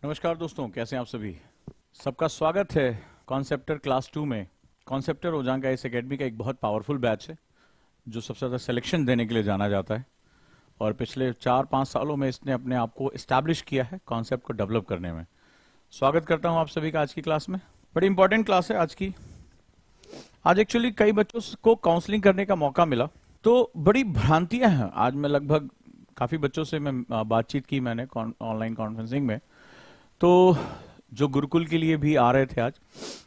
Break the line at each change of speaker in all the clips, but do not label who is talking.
नमस्कार दोस्तों, कैसे हैं आप सभी। सबका स्वागत है कॉन्सेप्टर क्लास 2 में। कॉन्सेप्टर ओजांग का इस एकेडमी का एक बहुत पावरफुल बैच है जो सबसे ज़्यादा सिलेक्शन देने के लिए जाना जाता है और पिछले 4-5 सालों में इसने अपने आप को इस्टेब्लिश किया है कॉन्सेप्ट को डेवलप करने में। स्वागत करता हूं आप सभी का आज की क्लास में। बड़ी इंपॉर्टेंट क्लास है आज की। आज एक्चुअली कई बच्चों को काउंसलिंग करने का मौका मिला, तो बड़ी भ्रांतियां हैं। आज मैं लगभग काफ़ी बच्चों से मैं बातचीत की मैंने ऑनलाइन कॉन्फ्रेंसिंग में। तो जो गुरुकुल के लिए भी आ रहे थे आज,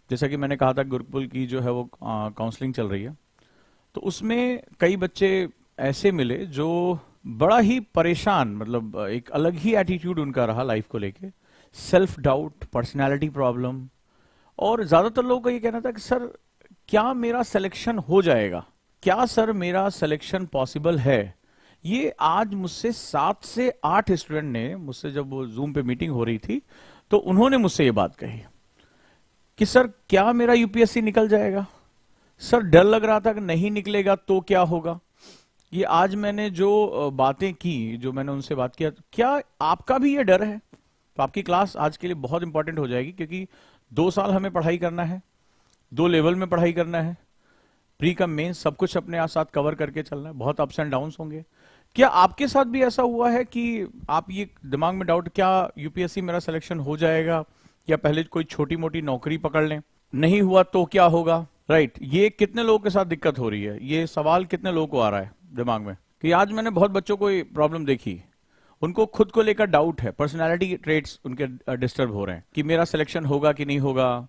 जैसा कि मैंने कहा था गुरुकुल की जो है वो काउंसलिंग चल रही है, तो उसमें कई बच्चे ऐसे मिले जो बड़ा ही परेशान, मतलब एक अलग ही एटीट्यूड उनका रहा लाइफ को लेके, सेल्फ डाउट, पर्सनालिटी प्रॉब्लम। और ज़्यादातर लोगों का ये कहना था कि सर क्या मेरा सिलेक्शन हो जाएगा, क्या सर मेरा सिलेक्शन पॉसिबल है। ये आज मुझसे 7 से 8 स्टूडेंट ने मुझसे, जब वो जूम पे मीटिंग हो रही थी, तो उन्होंने मुझसे ये बात कही कि सर क्या मेरा यूपीएससी निकल जाएगा। सर डर लग रहा था कि नहीं निकलेगा तो क्या होगा। ये आज मैंने जो बातें की, जो मैंने उनसे बात किया, तो क्या आपका भी ये डर है। तो आपकी क्लास आज के लिए बहुत इंपॉर्टेंट हो जाएगी, क्योंकि 2 साल हमें पढ़ाई करना है, 2 लेवल में पढ़ाई करना है, प्री का मेन सब कुछ अपने साथ कवर करके चलना है। बहुत अप्स एंड डाउन्स होंगे। क्या आपके साथ भी ऐसा हुआ है कि आप ये दिमाग में डाउट, क्या यूपीएससी मेरा सिलेक्शन हो जाएगा, या पहले कोई छोटी मोटी नौकरी पकड़ लें, नहीं हुआ तो क्या होगा। राइट, ये कितने लोगों के साथ दिक्कत हो रही है, ये सवाल कितने लोगों को आ रहा है दिमाग में। कि आज मैंने बहुत बच्चों को प्रॉब्लम देखी, उनको खुद को लेकर डाउट है, पर्सनैलिटी ट्रेट्स उनके डिस्टर्ब हो रहे हैं कि मेरा सिलेक्शन होगा कि नहीं होगा,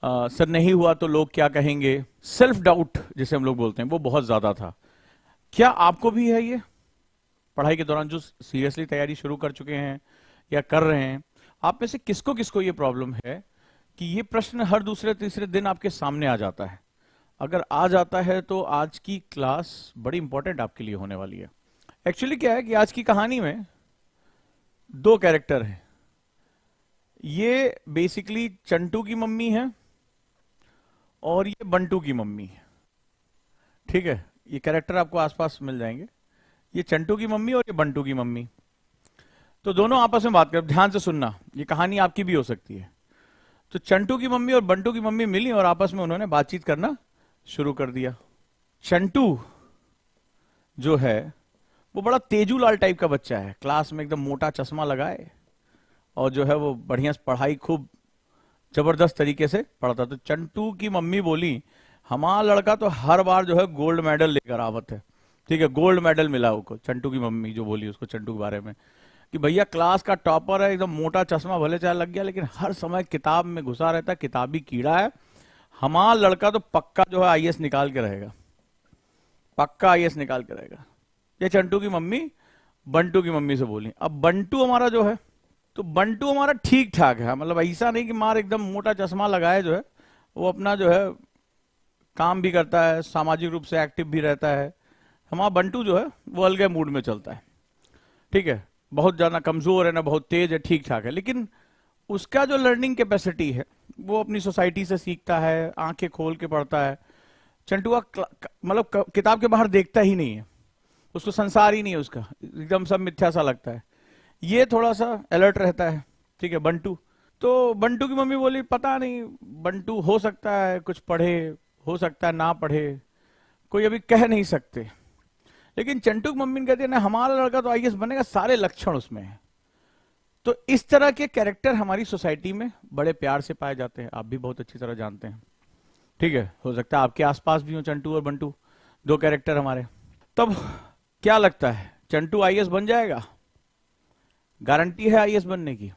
सर नहीं हुआ तो लोग क्या कहेंगे। सेल्फ डाउट जिसे हम लोग बोलते हैं, वो बहुत ज्यादा था। क्या आपको भी है ये पढ़ाई के दौरान, जो सीरियसली तैयारी शुरू कर चुके हैं या कर रहे हैं, आप में से किसको किसको ये प्रॉब्लम है कि ये प्रश्न हर दूसरे तीसरे दिन आपके सामने आ जाता है। अगर आ जाता है तो आज की क्लास बड़ी इंपॉर्टेंट आपके लिए होने वाली है। एक्चुअली क्या है कि आज की कहानी में 2 कैरेक्टर हैं। ये बेसिकली चंटू की मम्मी है और ये बंटू की मम्मी है। ठीक है, ये कैरेक्टर आपको आसपास मिल जाएंगे, ये चंटू की मम्मी और ये बंटू की मम्मी। तो दोनों आपस में बात कर, ध्यान से सुनना, ये कहानी आपकी भी हो सकती है। तो चंटू की मम्मी और बंटू की मम्मी मिली और आपस में उन्होंने बातचीत करना शुरू कर दिया। चंटू जो है वो बड़ा तेजूलाल टाइप का बच्चा है, क्लास में एकदम मोटा चश्मा लगाए, और जो है वो बढ़िया पढ़ाई खूब जबरदस्त तरीके से पढ़ता। तो चंटू की मम्मी बोली, हमारा लड़का तो हर बार जो है गोल्ड मेडल लेकर आवत है। ठीक है, गोल्ड मेडल मिला उसको। चंटू की मम्मी जो बोली उसको चंटू के बारे में कि भैया क्लास का टॉपर है, एकदम मोटा चश्मा भले चाहे लग गया, लेकिन हर समय किताब में घुसा रहता है, किताबी कीड़ा है। हमारा लड़का तो पक्का जो है आईएएस निकाल के रहेगा, पक्का आईएएस निकाल के रहेगा। ये चंटू की मम्मी बंटू की मम्मी से बोली। अब बंटू हमारा जो है, तो बंटू हमारा ठीक ठाक है, मतलब ऐसा नहीं कि मार एकदम मोटा चश्मा लगाए, जो है वो अपना जो है काम भी करता है, सामाजिक रूप से एक्टिव भी रहता है। हमारा बंटू जो है वो अलग मूड में चलता है। ठीक है, बहुत ज्यादा कमजोर है ना बहुत तेज है, ठीक ठाक है, लेकिन उसका जो लर्निंग कैपेसिटी है वो अपनी सोसाइटी से सीखता है, आंखें खोल के पढ़ता है। चंटुआ मतलब किताब के बाहर देखता ही नहीं है, उसको संसार ही नहीं है उसका, एकदम सब मिथ्या सा लगता है। ये थोड़ा सा अलर्ट रहता है। ठीक है, बंटू। तो बंटू की मम्मी बोली, पता नहीं बंटू हो सकता है कुछ पढ़े, हो सकता है ना पढ़े, कोई अभी कह नहीं सकते। लेकिन चंटू की मम्मी कहती है ना, हमारा लड़का तो आईएएस बनेगा, सारे लक्षण उसमें है। तो इस तरह के कैरेक्टर हमारी सोसाइटी में बड़े प्यार से पाए जाते हैं, आप भी बहुत अच्छी तरह जानते हैं। ठीक है, हो सकता है आपके आसपास भी हो चंटू और बंटू, 2 कैरेक्टर हमारे। तब क्या लगता है, चंटू आईएएस बन जाएगा? गारंटी है आईएएस बनने की,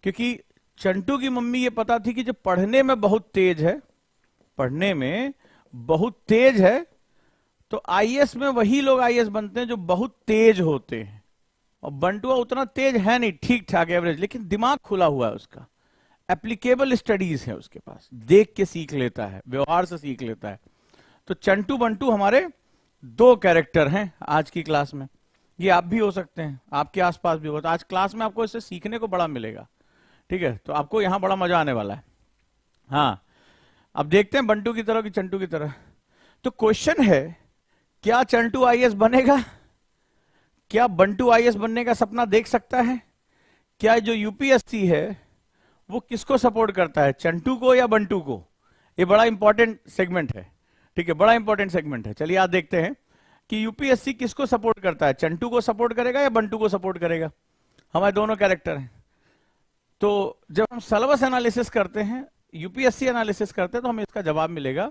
क्योंकि चंटू की मम्मी ये पता थी कि जो पढ़ने में बहुत तेज है, पढ़ने में बहुत तेज है, तो आईएएस में वही लोग आईएएस बनते हैं जो बहुत तेज होते हैं। और बंटुआ उतना तेज है नहीं, ठीक ठाक एवरेज, लेकिन दिमाग खुला हुआ है उसका, एप्लीकेबल स्टडीज है उसके पास, देख के सीख लेता है, व्यवहार से सीख लेता है। तो चंटू बंटू हमारे 2 कैरेक्टर हैं आज की क्लास में। ये आप भी हो सकते हैं, आपके आसपास भी हो। तो आज क्लास में आपको इससे सीखने को बड़ा मिलेगा। ठीक है, तो आपको यहां बड़ा मजा आने वाला है। हाँ, अब देखते हैं बंटू की तरह कि चंटू की तरह। तो क्वेश्चन है, क्या चंटू आईएएस बनेगा? क्या बंटू आईएएस बनने का सपना देख सकता है? क्या जो यूपीएससी है वो किसको सपोर्ट करता है, चंटू को या बंटू को? ये बड़ा इंपॉर्टेंट सेगमेंट है, ठीक है, बड़ा इंपॉर्टेंट सेगमेंट है। चलिए आज देखते हैं कि यूपीएससी किसको सपोर्ट करता है, चंटू को सपोर्ट करेगा या बंटू को सपोर्ट करेगा? हमारे दोनों कैरेक्टर हैं। तो जब हम सिलेबस एनालिसिस करते हैं, यूपीएससी एनालिसिस करते हैं, तो हमें इसका जवाब मिलेगा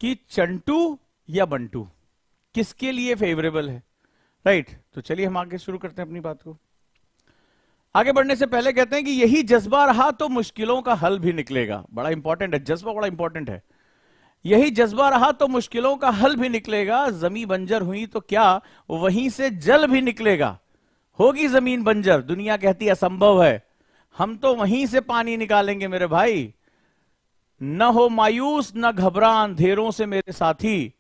कि चंटू या बंटू किसके लिए फेवरेबल है, राइट। तो चलिए हम आगे शुरू करते हैं अपनी बात को। आगे बढ़ने से पहले कहते हैं कि यही जज्बा रहा तो मुश्किलों का हल भी निकलेगा। बड़ा इंपॉर्टेंट है, जज्बा बड़ा इंपॉर्टेंट है। यही जज्बा रहा तो मुश्किलों का हल भी निकलेगा, जमीन बंजर हुई तो क्या वहीं से जल भी निकलेगा। होगी जमीन बंजर, दुनिया कहती असंभव है, हम तो वहीं से पानी निकालेंगे मेरे भाई। न हो मायूस न घबरा अंधेरों से मेरे साथी,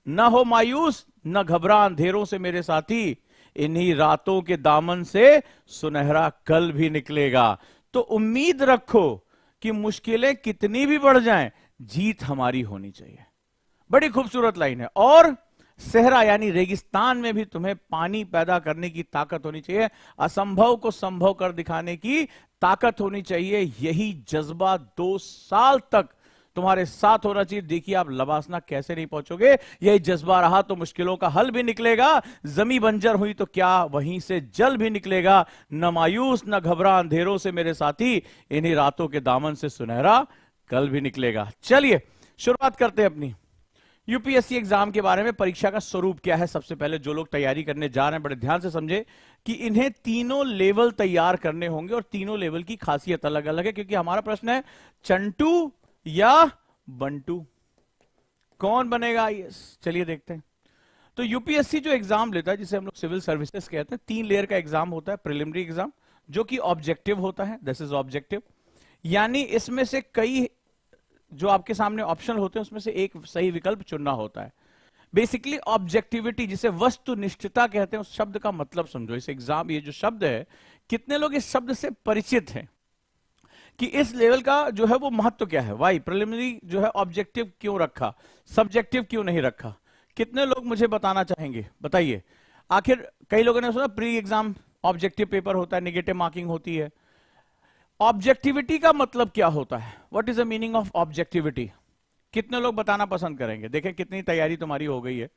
न हो मायूस न घबरा अंधेरों से मेरे साथी, इन्हीं रातों के दामन से सुनहरा कल भी निकलेगा। तो उम्मीद रखो कि मुश्किलें कितनी भी बढ़ जाएं, जीत हमारी होनी चाहिए। बड़ी खूबसूरत लाइन है। और सहरा यानी रेगिस्तान में भी तुम्हें पानी पैदा करने की ताकत होनी चाहिए, असंभव को संभव कर दिखाने की ताकत होनी चाहिए। यही जज्बा 2 साल तक तुम्हारे साथ होना चाहिए। देखिए आप लबासना कैसे नहीं पहुंचोगे। यही जज्बा रहा तो मुश्किलों का हल भी निकलेगा, जमी बंजर हुई तो क्या वहीं से जल भी निकलेगा। न मायूस न घबरा अंधेरों से मेरे साथी, इन्हीं रातों के दामन से सुनहरा कल भी निकलेगा। चलिए शुरुआत करते हैं अपनी यूपीएससी एग्जाम के बारे में। परीक्षा का स्वरूप क्या है, सबसे पहले जो लोग तैयारी करने जा रहे हैं बड़े ध्यान से समझे कि इन्हें तीनों लेवल तैयार करने होंगे और तीनों लेवल की खासियत अलग अलग है। क्योंकि हमारा प्रश्न है चंटू या बंटू, कौन बनेगा आईएएस? चलिए देखते हैं। तो यूपीएससी जो एग्जाम लेता है, जिसे हम लोग सिविल सर्विसेज कहते हैं, 3 लेयर का एग्जाम होता है। प्रिलिमिनरी एग्जाम जो कि ऑब्जेक्टिव होता है, दिस इज ऑब्जेक्टिव, यानी इसमें से कई जो आपके सामने ऑप्शन होते हैं उसमें से एक सही विकल्प चुनना होता है। बेसिकली ऑब्जेक्टिविटी, जिसे वस्तुनिष्ठता कहते हैं, उस शब्द का मतलब समझो। इस एग्जाम, ये जो शब्द है, कितने लोग इस शब्द से परिचित हैं कि इस लेवल का जो है वो महत्व क्या है? वाई प्रिलिमिनरी जो है ऑब्जेक्टिव क्यों रखा, सब्जेक्टिव क्यों नहीं रखा? कितने लोग मुझे बताना चाहेंगे, बताइए। आखिर कई लोगों ने सुना प्री एग्जाम ऑब्जेक्टिव पेपर होता है, नेगेटिव मार्किंग होती है। ऑब्जेक्टिविटी का मतलब क्या होता है? What is the meaning of objectivity? कितने लोग बताना पसंद करेंगे? देखें कितनी तैयारी तुम्हारी हो गई है।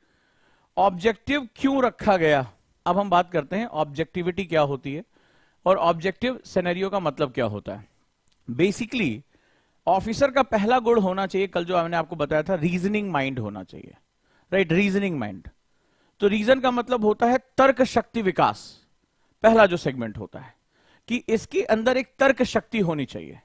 ऑब्जेक्टिव क्यों रखा गया? अब हम बात करते हैं ऑब्जेक्टिविटी क्या होती है और ऑब्जेक्टिव सिनेरियो का मतलब क्या होता है। बेसिकली ऑफिसर का पहला गुण होना चाहिए, कल जो मैंने आपको बताया था, रीजनिंग माइंड होना चाहिए, राइट, रीजनिंग माइंड। तो रीजन का मतलब होता है तर्क शक्ति विकास। पहला जो सेगमेंट होता है कि इसके अंदर एक तर्क शक्ति होनी चाहिए।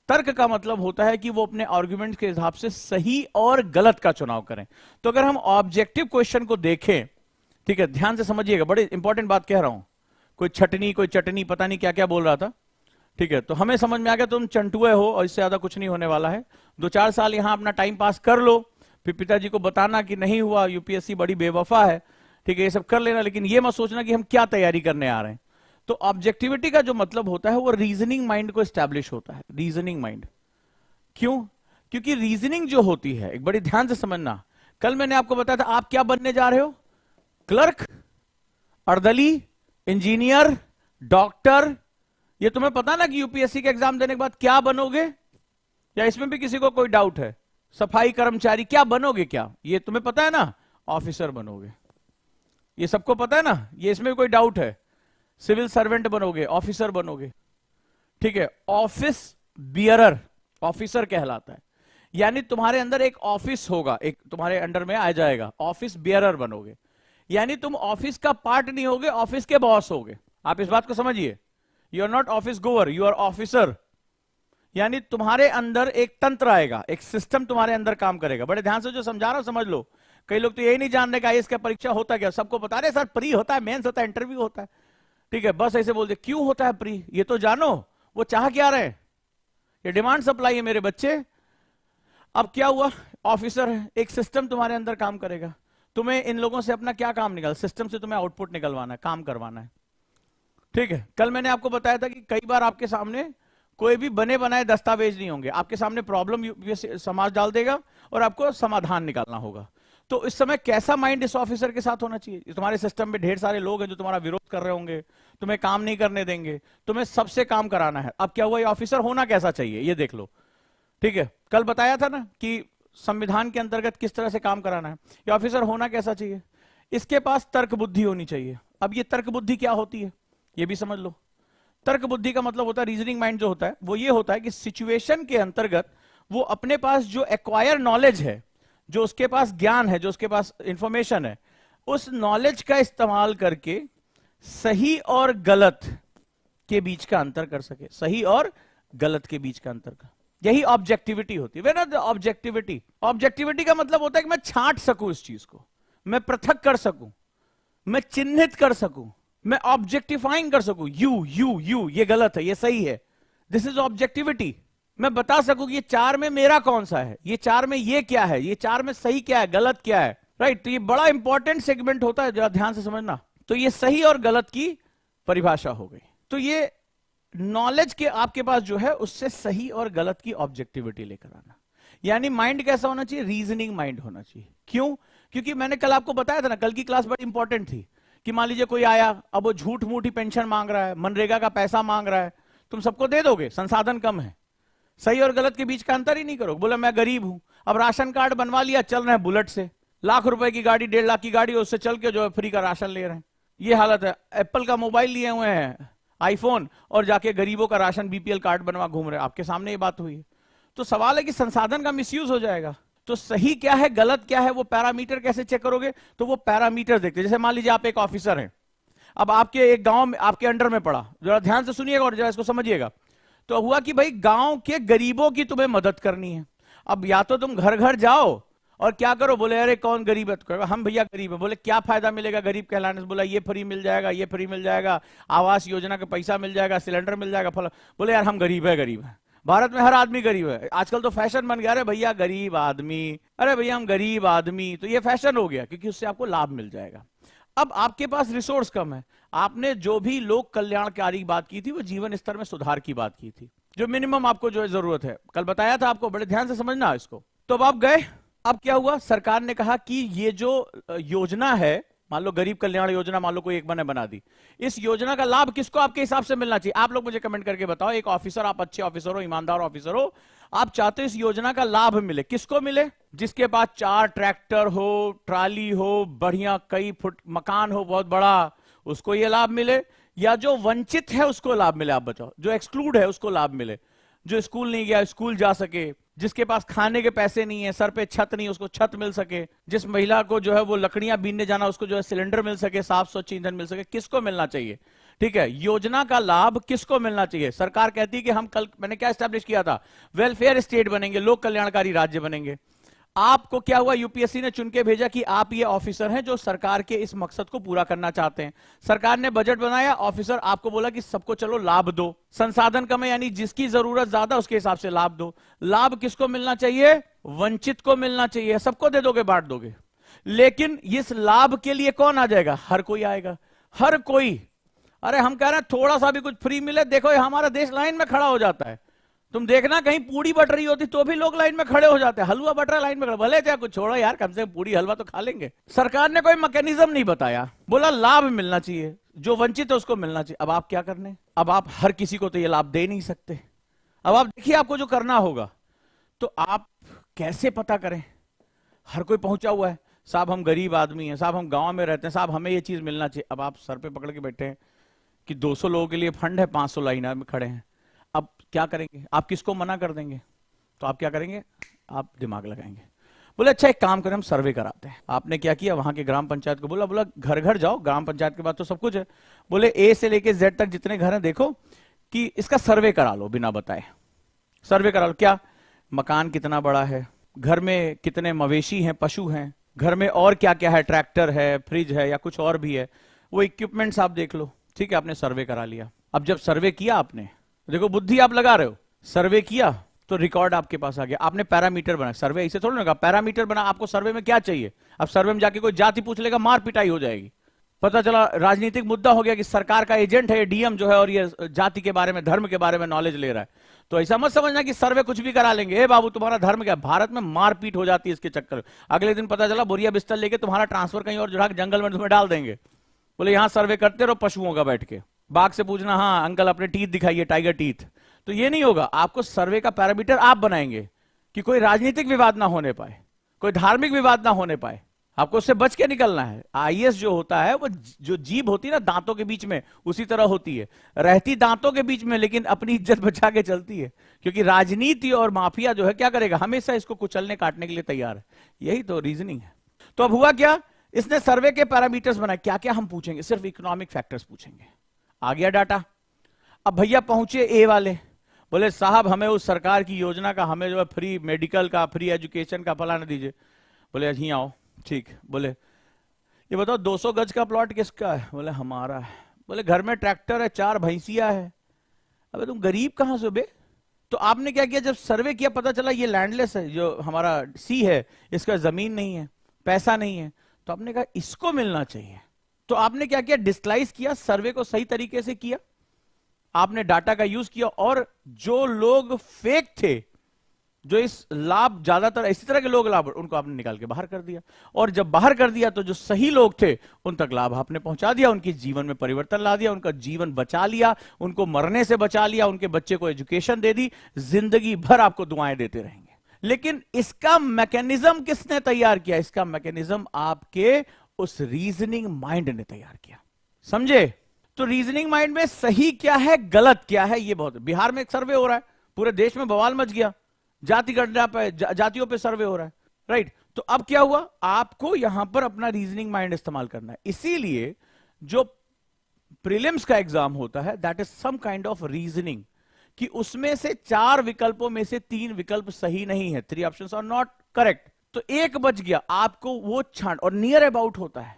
तर्क का मतलब होता है कि वो अपने आर्गुमेंट के हिसाब से सही और गलत का चुनाव करें। तो अगर हम ऑब्जेक्टिव क्वेश्चन को देखें, ठीक है, ध्यान से समझिएगा, बड़ी इंपॉर्टेंट बात कह रहा हूं। कोई छटनी, कोई चटनी, पता नहीं क्या क्या बोल रहा था, ठीक है, तो हमें समझ में आ गया तुम चंटुए हो और इससे ज्यादा कुछ नहीं होने वाला है। 2-4 साल यहां अपना टाइम पास कर लो, फिर पिताजी को बताना कि नहीं हुआ, यूपीएससी बड़ी बेवफा है, ठीक है, ये सब कर लेना, लेकिन ये मत सोचना कि हम क्या तैयारी करने आ रहे हैं। तो ऑब्जेक्टिविटी का जो मतलब होता है वो रीजनिंग माइंड को एस्टैब्लिश होता है। रीजनिंग माइंड क्यों? क्योंकि रीजनिंग जो होती है, एक बड़ी ध्यान से समझना, कल मैंने आपको बताया था आप क्या बनने जा रहे हो, क्लर्क, अर्दली, इंजीनियर, डॉक्टर। ये तुम्हें पता ना कि यूपीएससी के एग्जाम देने के बाद क्या बनोगे, या इसमें भी किसी को कोई डाउट है? सफाई कर्मचारी, क्या बनोगे? क्या ये तुम्हें पता है ना? ऑफिसर बनोगे, ये सबको पता है ना, ये इसमें कोई डाउट है? सिविल सर्वेंट बनोगे, ऑफिसर बनोगे, ठीक है। ऑफिस बियरर ऑफिसर कहलाता है, यानी तुम्हारे अंदर एक ऑफिस होगा, एक तुम्हारे अंडर में आ जाएगा, ऑफिस बियरर बनोगे, यानी तुम ऑफिस का पार्ट नहीं होगे, ऑफिस के बॉस होगे। आप इस बात को समझिए, you are not office goer, you are officer. यानी तुम्हारे अंदर एक तंत्र आएगा, एक सिस्टम तुम्हारे अंदर काम करेगा। बड़े ध्यान से जो समझा रहा हूं समझ लो। कई लोग तो यही नहीं जानने का आईएएस का परीक्षा होता क्या, सबको बता रहे सर प्री होता है, मेंस होता है, इंटरव्यू होता है, ठीक है, बस ऐसे बोलते क्यों होता है प्री, ये तो जानो। वो चाह क्या रहे, ये डिमांड सप्लाई है मेरे बच्चे। अब क्या हुआ, ऑफिसर है, एक सिस्टम तुम्हारे अंदर काम करेगा। तुम्हें इन लोगों से अपना क्या काम निकाल, सिस्टम से तुम्हें आउटपुट निकलवाना है, काम करवाना है, ठीक है। कल मैंने आपको बताया था कि कई बार आपके सामने कोई भी बने बनाए दस्तावेज नहीं होंगे, आपके सामने प्रॉब्लम समाज डाल देगा और आपको समाधान निकालना होगा। तो इस समय कैसा माइंड इस ऑफिसर के साथ होना चाहिए? तुम्हारे सिस्टम में ढेर सारे लोग हैं जो तुम्हारा विरोध कर रहे होंगे, तुम्हें काम नहीं करने देंगे, तुम्हें सबसे काम कराना है। अब क्या हुआ, ये ऑफिसर होना कैसा चाहिए ये देख लो। ठीक है, कल बताया था ना कि संविधान के अंतर्गत किस तरह से काम कराना है। ये ऑफिसर होना कैसा चाहिए? इसके पास तर्क बुद्धि होनी चाहिए। अब ये तर्क बुद्धि क्या होती है ये भी समझ लो। तर्क बुद्धि का मतलब होता है, रीजनिंग माइंड जो होता है वो ये होता है कि सिचुएशन के अंतर्गत वो अपने पास जो एक्वायर नॉलेज है, जो उसके पास ज्ञान है, जो उसके पास इंफॉर्मेशन है, उस नॉलेज का इस्तेमाल करके सही और गलत के बीच का अंतर कर सके। सही और गलत के बीच का अंतर का, यही ऑब्जेक्टिविटी होती है। वेर ऑब्जेक्टिविटी, ऑब्जेक्टिविटी का मतलब होता है कि मैं छांट सकूं इस चीज को, मैं पृथक कर सकूं, मैं चिन्हित कर सकूं, मैं ऑब्जेक्टिफाइंग कर सकूं। यू ये गलत है, ये सही है, दिस इज ऑब्जेक्टिविटी। मैं बता सकूं कि ये चार में मेरा कौन सा है, ये चार में ये क्या है, ये चार में सही क्या है, गलत क्या है, राइट। तो ये बड़ा इंपॉर्टेंट सेगमेंट होता है, जरा ध्यान से समझना। तो ये सही और गलत की परिभाषा हो गई। तो ये नॉलेज के आपके पास जो है उससे सही और गलत की ऑब्जेक्टिविटी लेकर आना। यानी माइंड कैसा होना चाहिए? रीजनिंग माइंड होना चाहिए। क्यों? क्योंकि मैंने कल आपको बताया था ना, कल की क्लास बड़ी इंपॉर्टेंट थी कि मान लीजिए कोई आया, अब वो झूठ मूठी पेंशन मांग रहा है, मनरेगा का पैसा मांग रहा है, तुम सबको दे दोगे, संसाधन कम है, सही और गलत के बीच का अंतर ही नहीं करोगे। बोला मैं गरीब हूं, अब राशन कार्ड बनवा लिया, चल रहे हैं बुलेट से, लाख रुपए की गाड़ी, 1.5 लाख की गाड़ी, उससे चल के जो है फ्री का राशन ले रहे हैं। ये हालत है। एप्पल का मोबाइल लिए हुए हैं, आईफोन, और जाके गरीबों का राशन बीपीएल कार्ड बनवा घूम रहे हैं। आपके सामने ये बात हुई है। तो सवाल है कि संसाधन का मिसयूज हो जाएगा। तो सही क्या है, गलत क्या है, वो पैरामीटर कैसे चेक करोगे? तो वो पैरामीटर देखते हैं। जैसे मान लीजिए आप एक ऑफिसर हैं, अब आपके एक गांव में आपके अंडर में पड़ा, जरा ध्यान से सुनिएगा और जरा इसको समझिएगा। तो हुआ कि भाई गांव के गरीबों की तुम्हें मदद करनी है। अब या तो तुम घर घर जाओ और क्या करो, बोले अरे कौन गरीब है, तो हम भैया गरीब है। बोले क्या फायदा मिलेगा गरीब कहलाने से? बोला ये फ्री मिल जाएगा, ये फ्री मिल जाएगा, आवास योजना का पैसा मिल जाएगा, सिलेंडर मिल जाएगा, फल। बोले यार हम गरीब है, गरीब है, भारत में हर आदमी गरीब है। आजकल तो फैशन बन गया, अरे भैया गरीब आदमी, अरे भैया हम गरीब आदमी, तो ये फैशन हो गया क्योंकि उससे आपको लाभ मिल जाएगा। अब आपके पास रिसोर्स कम है, आपने जो भी लोक कल्याणकारी बात की थी वो जीवन स्तर में सुधार की बात की थी, जो मिनिमम आपको जो है जरूरत है, कल बताया था आपको, बड़े ध्यान से समझना इसको। तो अब आप गए, अब क्या हुआ, सरकार ने कहा कि ये जो योजना है, मान लो गरीब कल्याण योजना, मान लो कोई एक मैंने बना दी, इस योजना का लाभ किसको आपके हिसाब से मिलना चाहिए? आप लोग मुझे कमेंट करके बताओ। एक ऑफिसर, आप अच्छे ऑफिसर हो, ईमानदार ऑफिसर हो, आप चाहते हो इस योजना का लाभ मिले, किसको मिले? जिसके पास 4 ट्रैक्टर हो, ट्राली हो, बढ़िया कई फुट मकान हो बहुत बड़ा, उसको ये लाभ मिले, या जो वंचित है उसको लाभ मिले? आप बताओ। जो एक्सक्लूड है उसको लाभ मिले, जो स्कूल नहीं गया स्कूल जा सके, जिसके पास खाने के पैसे नहीं है, सर पे छत नहीं, उसको छत मिल सके, जिस महिला को जो है वो लकड़ियां बीनने जाना, उसको जो है सिलेंडर मिल सके, साफ स्वच्छ ईंधन मिल सके, किसको मिलना चाहिए? ठीक है, योजना का लाभ किसको मिलना चाहिए? सरकार कहती है कि हम कल, मैंने क्या एस्टैब्लिश किया था, वेलफेयर स्टेट बनेंगे, लोक कल्याणकारी राज्य बनेंगे। आपको क्या हुआ, यूपीएससी ने चुन के भेजा कि आप ये ऑफिसर हैं जो सरकार के इस मकसद को पूरा करना चाहते हैं। सरकार ने बजट बनाया, ऑफिसर आपको बोला कि सबको चलो लाभ दो, संसाधन कम है यानी जिसकी जरूरत ज्यादा उसके हिसाब से लाभ दो। लाभ किसको मिलना चाहिए? वंचित को मिलना चाहिए। सबको दे दोगे, बांट दोगे, लेकिन इस लाभ के लिए कौन आ जाएगा? हर कोई आएगा, हर कोई। अरे हम कह रहे हैं थोड़ा सा भी कुछ फ्री मिले, देखो हमारा देश लाइन में खड़ा हो जाता है। तुम देखना कहीं पूड़ी बट रही होती तो भी लोग लाइन में खड़े हो जाते हैं, हलवा बट रहा लाइन में खड़े, भले चाहे कुछ छोड़ो यार, कम से कम पूड़ी हलवा तो खा लेंगे। सरकार ने कोई मैकेनिज्म नहीं बताया, बोला लाभ मिलना चाहिए, जो वंचित है उसको मिलना चाहिए। अब आप क्या करने, अब आप हर किसी को तो ये लाभ दे नहीं सकते। अब आप देखिए आपको जो करना होगा, तो आप कैसे पता करें? हर कोई पहुंचा हुआ है, साहब हम गरीब आदमी हैं, साहब हम गांव में रहते हैं, साहब हमें ये चीज मिलना चाहिए। अब आप सर पे पकड़ के बैठे हैं कि 200 लोगों के लिए फंड है, 500 लाइन में खड़े हैं, अब क्या करेंगे? आप किसको मना कर देंगे? तो आप क्या करेंगे? आप दिमाग लगाएंगे, बोले अच्छा एक काम करें, हम सर्वे कराते हैं। आपने क्या किया, वहां के ग्राम पंचायत को बोला घर घर जाओ, ग्राम पंचायत के बाद तो सब कुछ है, बोले ए से लेके जेड तक जितने घर हैं देखो कि इसका सर्वे करा लो, बिना बताए सर्वे करा लो। क्या मकान कितना बड़ा है, घर में कितने मवेशी हैं, पशु हैं, घर में और क्या क्या है, ट्रैक्टर है, फ्रिज है या कुछ और भी है, वो इक्विपमेंट्स आप देख लो। ठीक है, आपने सर्वे करा लिया। अब जब सर्वे किया आपने, देखो बुद्धि आप लगा रहे हो, सर्वे किया तो रिकॉर्ड आपके पास आ गया, आपने पैरामीटर बना। सर्वे ऐसे थोड़ा ना, पैरामीटर बना। आपको सर्वे में क्या चाहिए? अब सर्वे में जाके कोई जाति पूछ लेगा, मार पिटाई हो जाएगी। पता चला राजनीतिक मुद्दा हो गया कि सरकार का एजेंट है ये डीएम जो है और ये जाति के बारे में, धर्म के बारे में नॉलेज ले रहा है, तो ऐसा मत समझना कि सर्वे कुछ भी करा लेंगे। ए बाबू तुम्हारा धर्म क्या? भारत में मारपीट हो जाती है इसके चक्कर में। अगले दिन पता चला बोरिया बिस्तर लेके तुम्हारा ट्रांसफर कहीं और जो जंगल में तुम्हें डाल देंगे। बोले यहां सर्वे करते रहो पशुओं का बैठ के, बाघ से पूछना हाँ अंकल अपने टीथ दिखाइए, टाइगर टीथ। तो ये नहीं होगा। आपको सर्वे का पैरामीटर आप बनाएंगे कि कोई राजनीतिक विवाद ना होने पाए, कोई धार्मिक विवाद ना होने पाए, आपको उससे बच के निकलना है। आईएएस जो होता है वो जो जीभ होती है ना दांतों के बीच में, उसी तरह होती है, रहती दांतों के बीच में लेकिन अपनी इज्जत बचा के चलती है। क्योंकि राजनीति और माफिया जो है क्या करेगा, हमेशा इसको कुचलने काटने के लिए तैयार है। यही तो रीजनिंग है। तो अब हुआ क्या, इसने सर्वे के पैरामीटर्स बनाए। क्या क्या हम पूछेंगे? सिर्फ इकोनॉमिक फैक्टर्स पूछेंगे। आ गया डाटा। अब भैया पहुंचे ए वाले, बोले साहब हमें उस सरकार की योजना का, हमें जो है फ्री मेडिकल का, फ्री एजुकेशन का फलाना दीजिए। बोले यहीं आओ। ठीक। बोले ये बताओ 200 गज का प्लॉट किसका है? बोले हमारा है। बोले घर में ट्रैक्टर है, 4 भैंसिया है। अबे तुम गरीब कहां से बे? तो आपने क्या किया, जब सर्वे किया पता चला ये लैंडलेस है, जो हमारा सी है इसका जमीन नहीं है, पैसा नहीं है, तो आपने कहा इसको मिलना चाहिए। तो आपने क्या किया, डिस्क्लाइज किया, सर्वे को सही तरीके से किया, आपने डाटा का यूज किया, और जो लोग फेक थे, जो इस लाभ ज्यादातर इसी तरह के लोग लाभ, उनको आपने निकाल के बाहर कर दिया। और जब बाहर कर दिया तो जो सही लोग थे उन तक लाभ आपने पहुंचा दिया, उनके जीवन में परिवर्तन ला दिया, उनका जीवन बचा लिया, उनको मरने से बचा लिया, उनके बच्चे को एजुकेशन दे दी, जिंदगी भर आपको दुआएं देते रहेंगे। लेकिन इसका मैकेनिज्म किसने तैयार किया? इसका मैकेनिज्म आपके उस रीजनिंग माइंड ने तैयार किया। समझे? तो रीजनिंग माइंड में सही क्या है, गलत क्या है, ये बहुत। बिहार में एक सर्वे हो रहा है, पूरे देश में बवाल मच गया, जाति गणना पे, जातियों पे सर्वे हो रहा है, राइट? तो अब क्या हुआ, आपको यहां पर अपना रीजनिंग माइंड इस्तेमाल करना है। इसीलिए जो प्रीलिम्स का एग्जाम होता है that is some kind of reasoning, कि उसमें से 4 विकल्पों में से 3 विकल्प सही नहीं है, 3 ऑप्शंस आर नॉट करेक्ट, तो एक बच गया, आपको वो छांट, और नियर अबाउट होता है।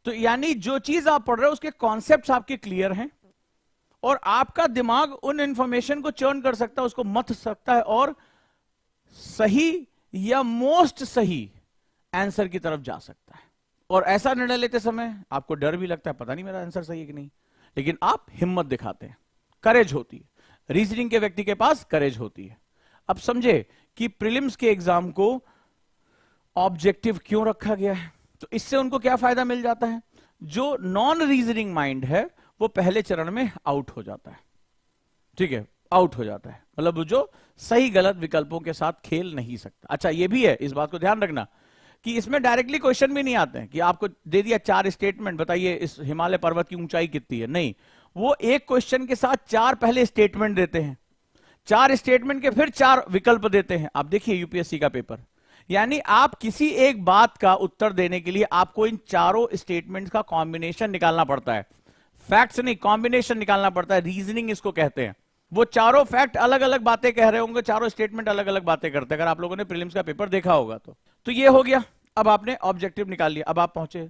तो यानी जो चीज आप पढ़ रहे हो उसके कॉन्सेप्ट्स आपके क्लियर हैं, और आपका दिमाग उन इंफॉर्मेशन को चर्न कर सकता है, उसको मथ सकता है, और सही या मोस्ट सही आंसर की तरफ जा सकता है। और ऐसा निर्णय लेते समय आपको डर भी लगता है, पता नहीं मेरा आंसर सही है कि नहीं, लेकिन आप हिम्मत दिखाते हैं, करेज होती है। रीजनिंग के व्यक्ति के पास करेज होती है। अब समझे कि प्रीलिम्स के एग्जाम को ऑब्जेक्टिव क्यों रखा गया है। तो इससे उनको क्या फायदा मिल जाता है, जो नॉन रीजनिंग माइंड है वो पहले चरण में आउट हो जाता है। ठीक है, आउट हो जाता है, मतलब जो सही गलत विकल्पों के साथ खेल नहीं सकता। अच्छा ये भी है, इस बात को ध्यान रखना कि इसमें डायरेक्टली क्वेश्चन भी नहीं आते हैं कि आपको दे दिया 4 स्टेटमेंट, बताइए इस हिमालय पर्वत की ऊंचाई कितनी है, नहीं, वो एक क्वेश्चन के साथ 4 पहले स्टेटमेंट देते हैं, 4 स्टेटमेंट के फिर 4 विकल्प देते हैं। आप देखिए यूपीएससी का पेपर, यानी आप किसी एक बात का उत्तर देने के लिए आपको इन चारों स्टेटमेंट्स का कॉम्बिनेशन निकालना पड़ता है, फैक्ट्स नहीं, कॉम्बिनेशन निकालना पड़ता है, रीजनिंग इसको कहते हैं। वो चारों फैक्ट अलग अलग बातें कह रहे होंगे, चारों स्टेटमेंट अलग अलग बातें करते हैं, अगर आप लोगों ने प्रीलिम्स का पेपर देखा होगा तो ये हो गया। अब आपने ऑब्जेक्टिव निकाल लिया, अब आप पहुंचे।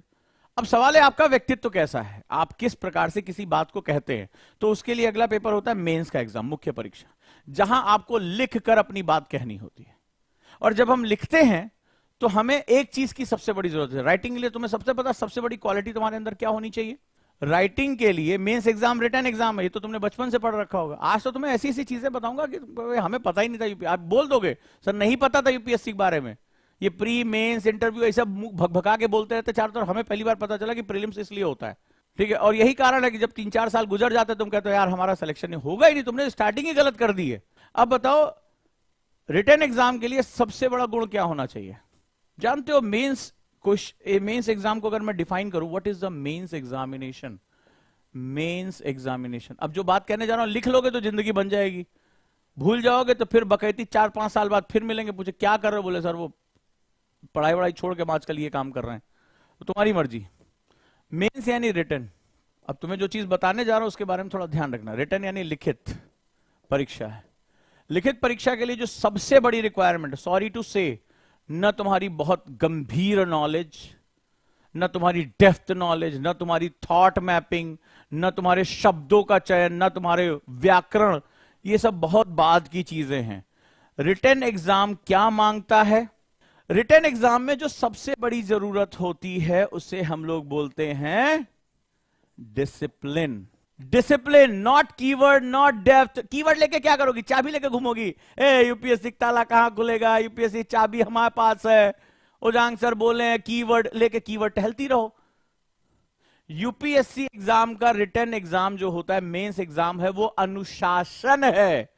अब सवाल है आपका व्यक्तित्व कैसा है, आप किस प्रकार से किसी बात को कहते हैं। तो उसके लिए अगला पेपर होता है मेंस का एग्जाम, मुख्य परीक्षा, जहां आपको लिख कर अपनी बात कहनी होती है। और जब हम लिखते हैं तो हमें एक चीज की सबसे बड़ी जरूरत है, राइटिंग के लिए तुम्हें सबसे पता सबसे बड़ी क्वालिटी तुम्हारे अंदर क्या होनी चाहिए। राइटिंग के लिए मेंस एग्जाम, रिटन एग्जाम है, ये तो तुमने बचपन से पढ़ रखा होगा। आज तो तुम्हें ऐसी ऐसी चीजें बताऊंगा कि हमें पता ही नहीं था यूपीएससी, आप बोल दोगे सर नहीं पता था यूपीएससी के बारे में, ये प्री मेंस इंटरव्यू ऐसा भगा के बोलते रहते चारों तरफ। हमें पहली बार पता चला कि प्रीलिम्स इसलिए होता है, ठीक है। और यही कारण है कि जब 3-4 साल गुजर जाते तुम कहते हो यार हमारा सिलेक्शन नहीं होगा ही नहीं, तुमने स्टार्टिंग ही गलत कर दी है। अब बताओ रिटन एग्जाम के लिए सबसे बड़ा गुण क्या होना चाहिए, जानते हो? मेंस मेंस एग्जाम को अगर मैं डिफाइन करूं, what is the mains examination, mains examination, अब जो बात कहने जा रहा हूं लिख लोगे तो जिंदगी बन जाएगी, भूल जाओगे तो फिर बकैती 4-5 साल बाद फिर मिलेंगे, पूछे क्या कर रहे हो, बोले सर वो पढ़ाई वढ़ाई छोड़ के आजकल ये काम कर रहे हैं, तो तुम्हारी मर्जी। मेंस यानी रिटन। अब तुम्हें जो चीज बताने जा रहा हूं उसके बारे में थोड़ा ध्यान रखना। रिटन यानी लिखित परीक्षा है। लिखित परीक्षा के लिए जो सबसे बड़ी रिक्वायरमेंट, सॉरी टू से, न तुम्हारी बहुत गंभीर नॉलेज, न तुम्हारी डेप्थ नॉलेज, न तुम्हारी थॉट मैपिंग, न तुम्हारे शब्दों का चयन, न तुम्हारे व्याकरण, ये सब बहुत बाद की चीजें हैं। रिटन एग्जाम क्या मांगता है? रिटन एग्जाम में जो सबसे बड़ी जरूरत होती है उसे हम लोग बोलते हैं discipline. Discipline, not keyword, not depth. Keyword लेके क्या करोगी? चाबी लेके घूमोगी? यूपीएससी ताला कहां खुलेगा, यूपीएससी चाबी हमारे पास है। उजांग सर बोले हैं कीवर्ड लेके कीवर्ड टहलती रहो। यूपीएससी एग्जाम का रिटन एग्जाम जो होता है, मेंस एग्जाम है, वो अनुशासन है।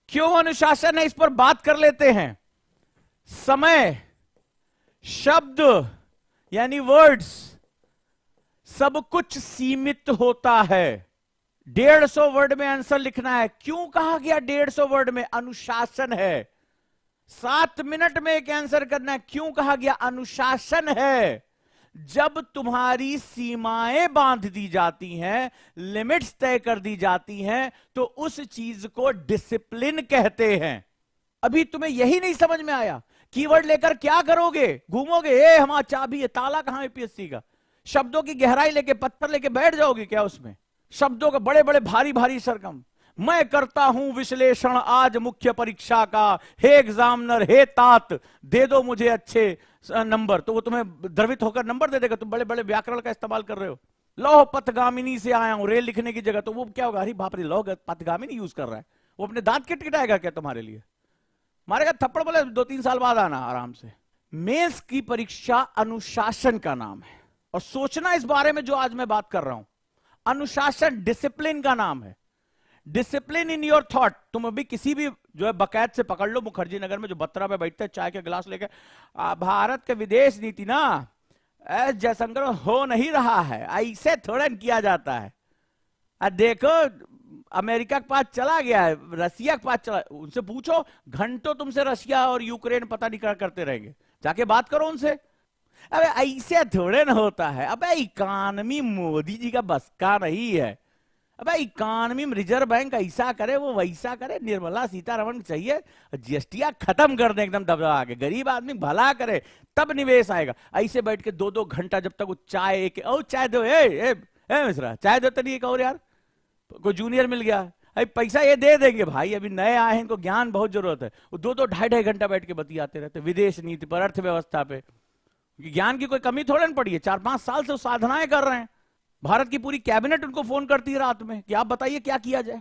क्यों अनुशासन है, इस पर बात कर लेते हैं। समय, शब्द यानी वर्ड्स, सब कुछ सीमित होता है। 150 वर्ड में आंसर लिखना है। क्यों कहा गया 150 वर्ड में? अनुशासन है। 7 मिनट में एक आंसर करना है। क्यों कहा गया? अनुशासन है। जब तुम्हारी सीमाएं बांध दी जाती हैं, लिमिट्स तय कर दी जाती हैं, तो उस चीज को डिसिप्लिन कहते हैं। अभी तुम्हें यही नहीं समझ में आया? कीवर्ड लेकर क्या करोगे? घूमोगे, हमारा चाबी है, ताला कहां है पीएससी का? शब्दों की गहराई लेके, पत्थर लेके बैठ जाओगे क्या उसमें? शब्दों का बड़े बड़े भारी भारी सरगम। मैं करता हूं विश्लेषण आज मुख्य परीक्षा का, हे एग्जामिनर, हे तात, दे दो मुझे अच्छे नंबर। तो वो तुम्हें द्रवित होकर नंबर दे देगा। तुम बड़े बड़े व्याकरण का इस्तेमाल कर रहे हो। लौह पथगामिनी से आया हूं, रेल लिखने की जगह, तो वो क्या होगा? अरे बाप रे, लौह पथगामिनी यूज कर रहा है। वो अपने दांत किटकिटाएगा क्या तुम्हारे लिए? मारेगा थप्पड़, बोले 2-3 साल बाद आना आराम से। मेंस की परीक्षा अनुशासन का नाम है। और सोचना इस बारे में जो आज मैं बात कर रहा हूं, अनुशासन डिसिप्लिन का नाम है। Discipline in your thought. तुम अभी किसी भी जो है बकैत से पकड़ लो, मुखर्जी नगर में जो बत्रा पे बैठते हैं चाय के गिलास लेके, भारत के विदेश नीति ना एस जयशंकर हो नहीं रहा है, ऐसे थोड़ा किया जाता है। देखो अमेरिका के पास चला गया है, रसिया के पास चला, उनसे पूछो, घंटों तुमसे रशिया और यूक्रेन पता नहीं क्या करते रहेंगे, जाके बात करो उनसे। अबे ऐसे थोड़े ना होता है। अबे इकॉनमी मोदी जी का बस का नहीं है। अबे इकॉनमी में रिजर्व बैंक ऐसा करे, वो वैसा करे। निर्मला सीतारमण चाहिए जीएसटी खत्म कर दे एकदम दबदबा के, गरीब आदमी भला करे, तब निवेश आएगा। ऐसे बैठ के 2-2 घंटा जब तक वो चाय एक चाय दो, मिश्रा चाय दो तनी एक और यार, कोई जूनियर मिल गया, अभी पैसा ये दे देंगे भाई, अभी नए आए हैं, इनको ज्ञान बहुत जरूरत है। वो 2-2 ढाई-ढाई घंटा बैठ के बतियाते रहते विदेश नीति पर, अर्थव्यवस्था पे। ज्ञान की कोई कमी थोड़ा ना पड़ी है, 4-5 साल से साधनाएं कर रहे हैं। भारत की पूरी कैबिनेट उनको फोन करती है रात में कि आप बताइए क्या किया जाए।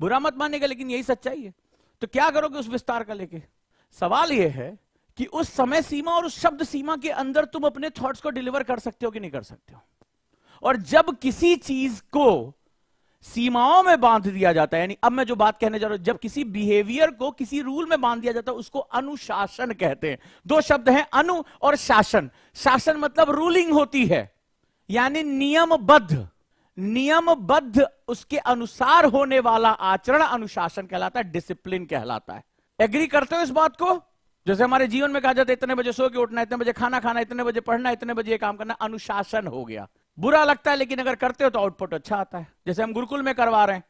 बुरा मत मानेगा लेकिन यही सच्चाई है। तो क्या करोगे उस विस्तार का लेके? सवाल यह है कि उस समय सीमा और उस शब्द सीमा के अंदर तुम अपने थॉट्स को डिलीवर कर सकते हो कि नहीं कर सकते हो। और जब किसी चीज को सीमाओं में बांध दिया जाता है, यानी अब मैं जो बात कहने जा रहा हूं, जब किसी बिहेवियर को किसी रूल में बांध दिया जाता है, उसको अनुशासन कहते हैं। 2 शब्द हैं, अनु और शासन। शासन मतलब रूलिंग होती है, यानी नियमबद्ध, नियमबद्ध उसके अनुसार होने वाला आचरण अनुशासन कहलाता है, डिसिप्लिन कहलाता है। एग्री करते हो इस बात को? जैसे हमारे जीवन में कहा जाता है इतने बजे सो के उठना, इतने बजे खाना खाना, इतने बजे पढ़ना, इतने बजे ये काम करना, अनुशासन हो गया। बुरा लगता है लेकिन अगर करते हो तो आउटपुट अच्छा आता है। जैसे हम गुरुकुल में करवा रहे हैं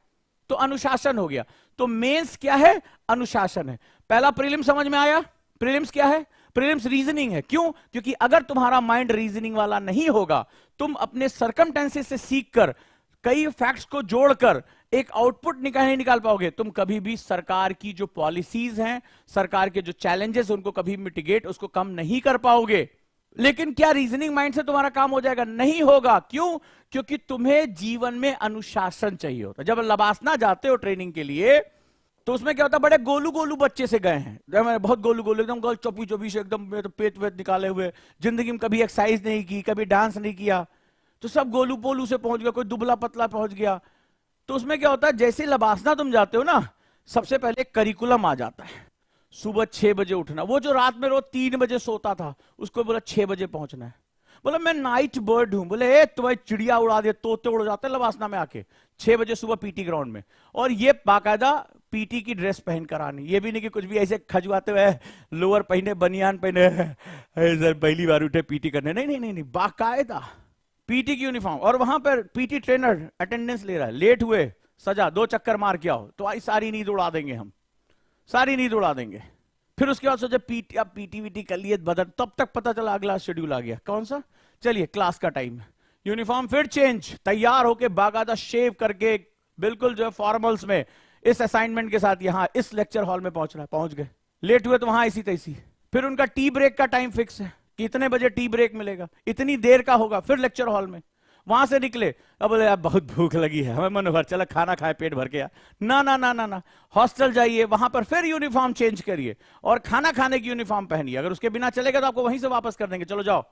तो अनुशासन हो गया। तो मेंस क्या है? अनुशासन है। पहला प्रीलिम्स समझ में आया? प्रीलिम्स क्या है? प्रीलिम्स रीजनिंग है। क्यों? क्योंकि अगर तुम्हारा माइंड रीजनिंग वाला नहीं होगा, तुम अपने सर्कमस्टेंसेस से सीखकर, कई फैक्ट्स को जोड़कर एक आउटपुट नहीं निकाल पाओगे। तुम कभी भी सरकार की जो पॉलिसीज हैं, सरकार के जो चैलेंजेस, उनको कभी मिटिगेट, उसको कम नहीं कर पाओगे। लेकिन क्या रीजनिंग माइंड से तुम्हारा काम हो जाएगा? नहीं होगा। क्यों? क्योंकि तुम्हें जीवन में अनुशासन चाहिए होता है। जब लबासना जाते हो ट्रेनिंग के लिए, तो उसमें क्या होता है, बड़े गोलू गोलू बच्चे से गए हैं, बहुत गोलू गोलू, एकदम गर्ल चौपी चौपी से, एकदम तो पेट वेट निकाले हुए, जिंदगी में कभी एक्सरसाइज नहीं की, कभी डांस नहीं किया, तो सब गोलू पोलू से पहुंच गया, कोई दुबला पतला पहुंच गया। तो उसमें क्या होता है, जैसे लबासना तुम जाते हो ना, सबसे पहले करिकुलम आ जाता है। सुबह 6 बजे उठना। वो जो रात में रोज 3 बजे सोता था, उसको बोला 6 बजे पहुंचना है। बोला मैं नाइट बर्ड हूं। बोले तुम्हारी चिड़िया उड़ा दे, तोते उड़ जाते हैं लबासना में आके। 6 बजे सुबह पीटी ग्राउंड में, और ये बाकायदा पीटी की ड्रेस पहन कर आनी। ये भी नहीं कि कुछ भी ऐसे खजुआते हुए लोअर पहने, बनियान पहने, सर पहली बार उठे पीटी करने, नहीं नहीं नहीं, नहीं, बाकायदा पीटी की यूनिफॉर्म। और वहां पर पीटी ट्रेनर अटेंडेंस ले रहा है। लेट हुए, सजा, 2 चक्कर मार के आओ, तो आई सारी नींद उड़ा देंगे हम, सारी नींद उड़ा देंगे। फिर उसके बाद सोचे पीटी, अब पीटी वीटी कर लिए बदल, तब तक पता चला अगला शेड्यूल आ गया। कौन सा? चलिए क्लास का टाइम, यूनिफॉर्म फिर चेंज, तैयार होके बाकायदा शेव करके, बिल्कुल जो है फॉर्मल्स में, इस असाइनमेंट के साथ यहां इस लेक्चर हॉल में पहुंच रहा है। पहुंच गए, लेट हुए तो वहां ऐसी तैसी, फिर उनका टी ब्रेक का टाइम फिक्स है कि इतने बजे टी ब्रेक मिलेगा, इतनी देर का होगा, फिर लेक्चर हॉल में। वहां से निकले, अब बोले यार बहुत भूख लगी है, हमें मन भर चला खाना खाए पेट भर के यार, ना ना ना ना ना, हॉस्टल जाइए, वहां पर फिर यूनिफॉर्म चेंज करिए और खाना खाने की यूनिफॉर्म पहनिए, अगर उसके बिना चलेगा तो आपको वहीं से वापस कर देंगे, चलो जाओ।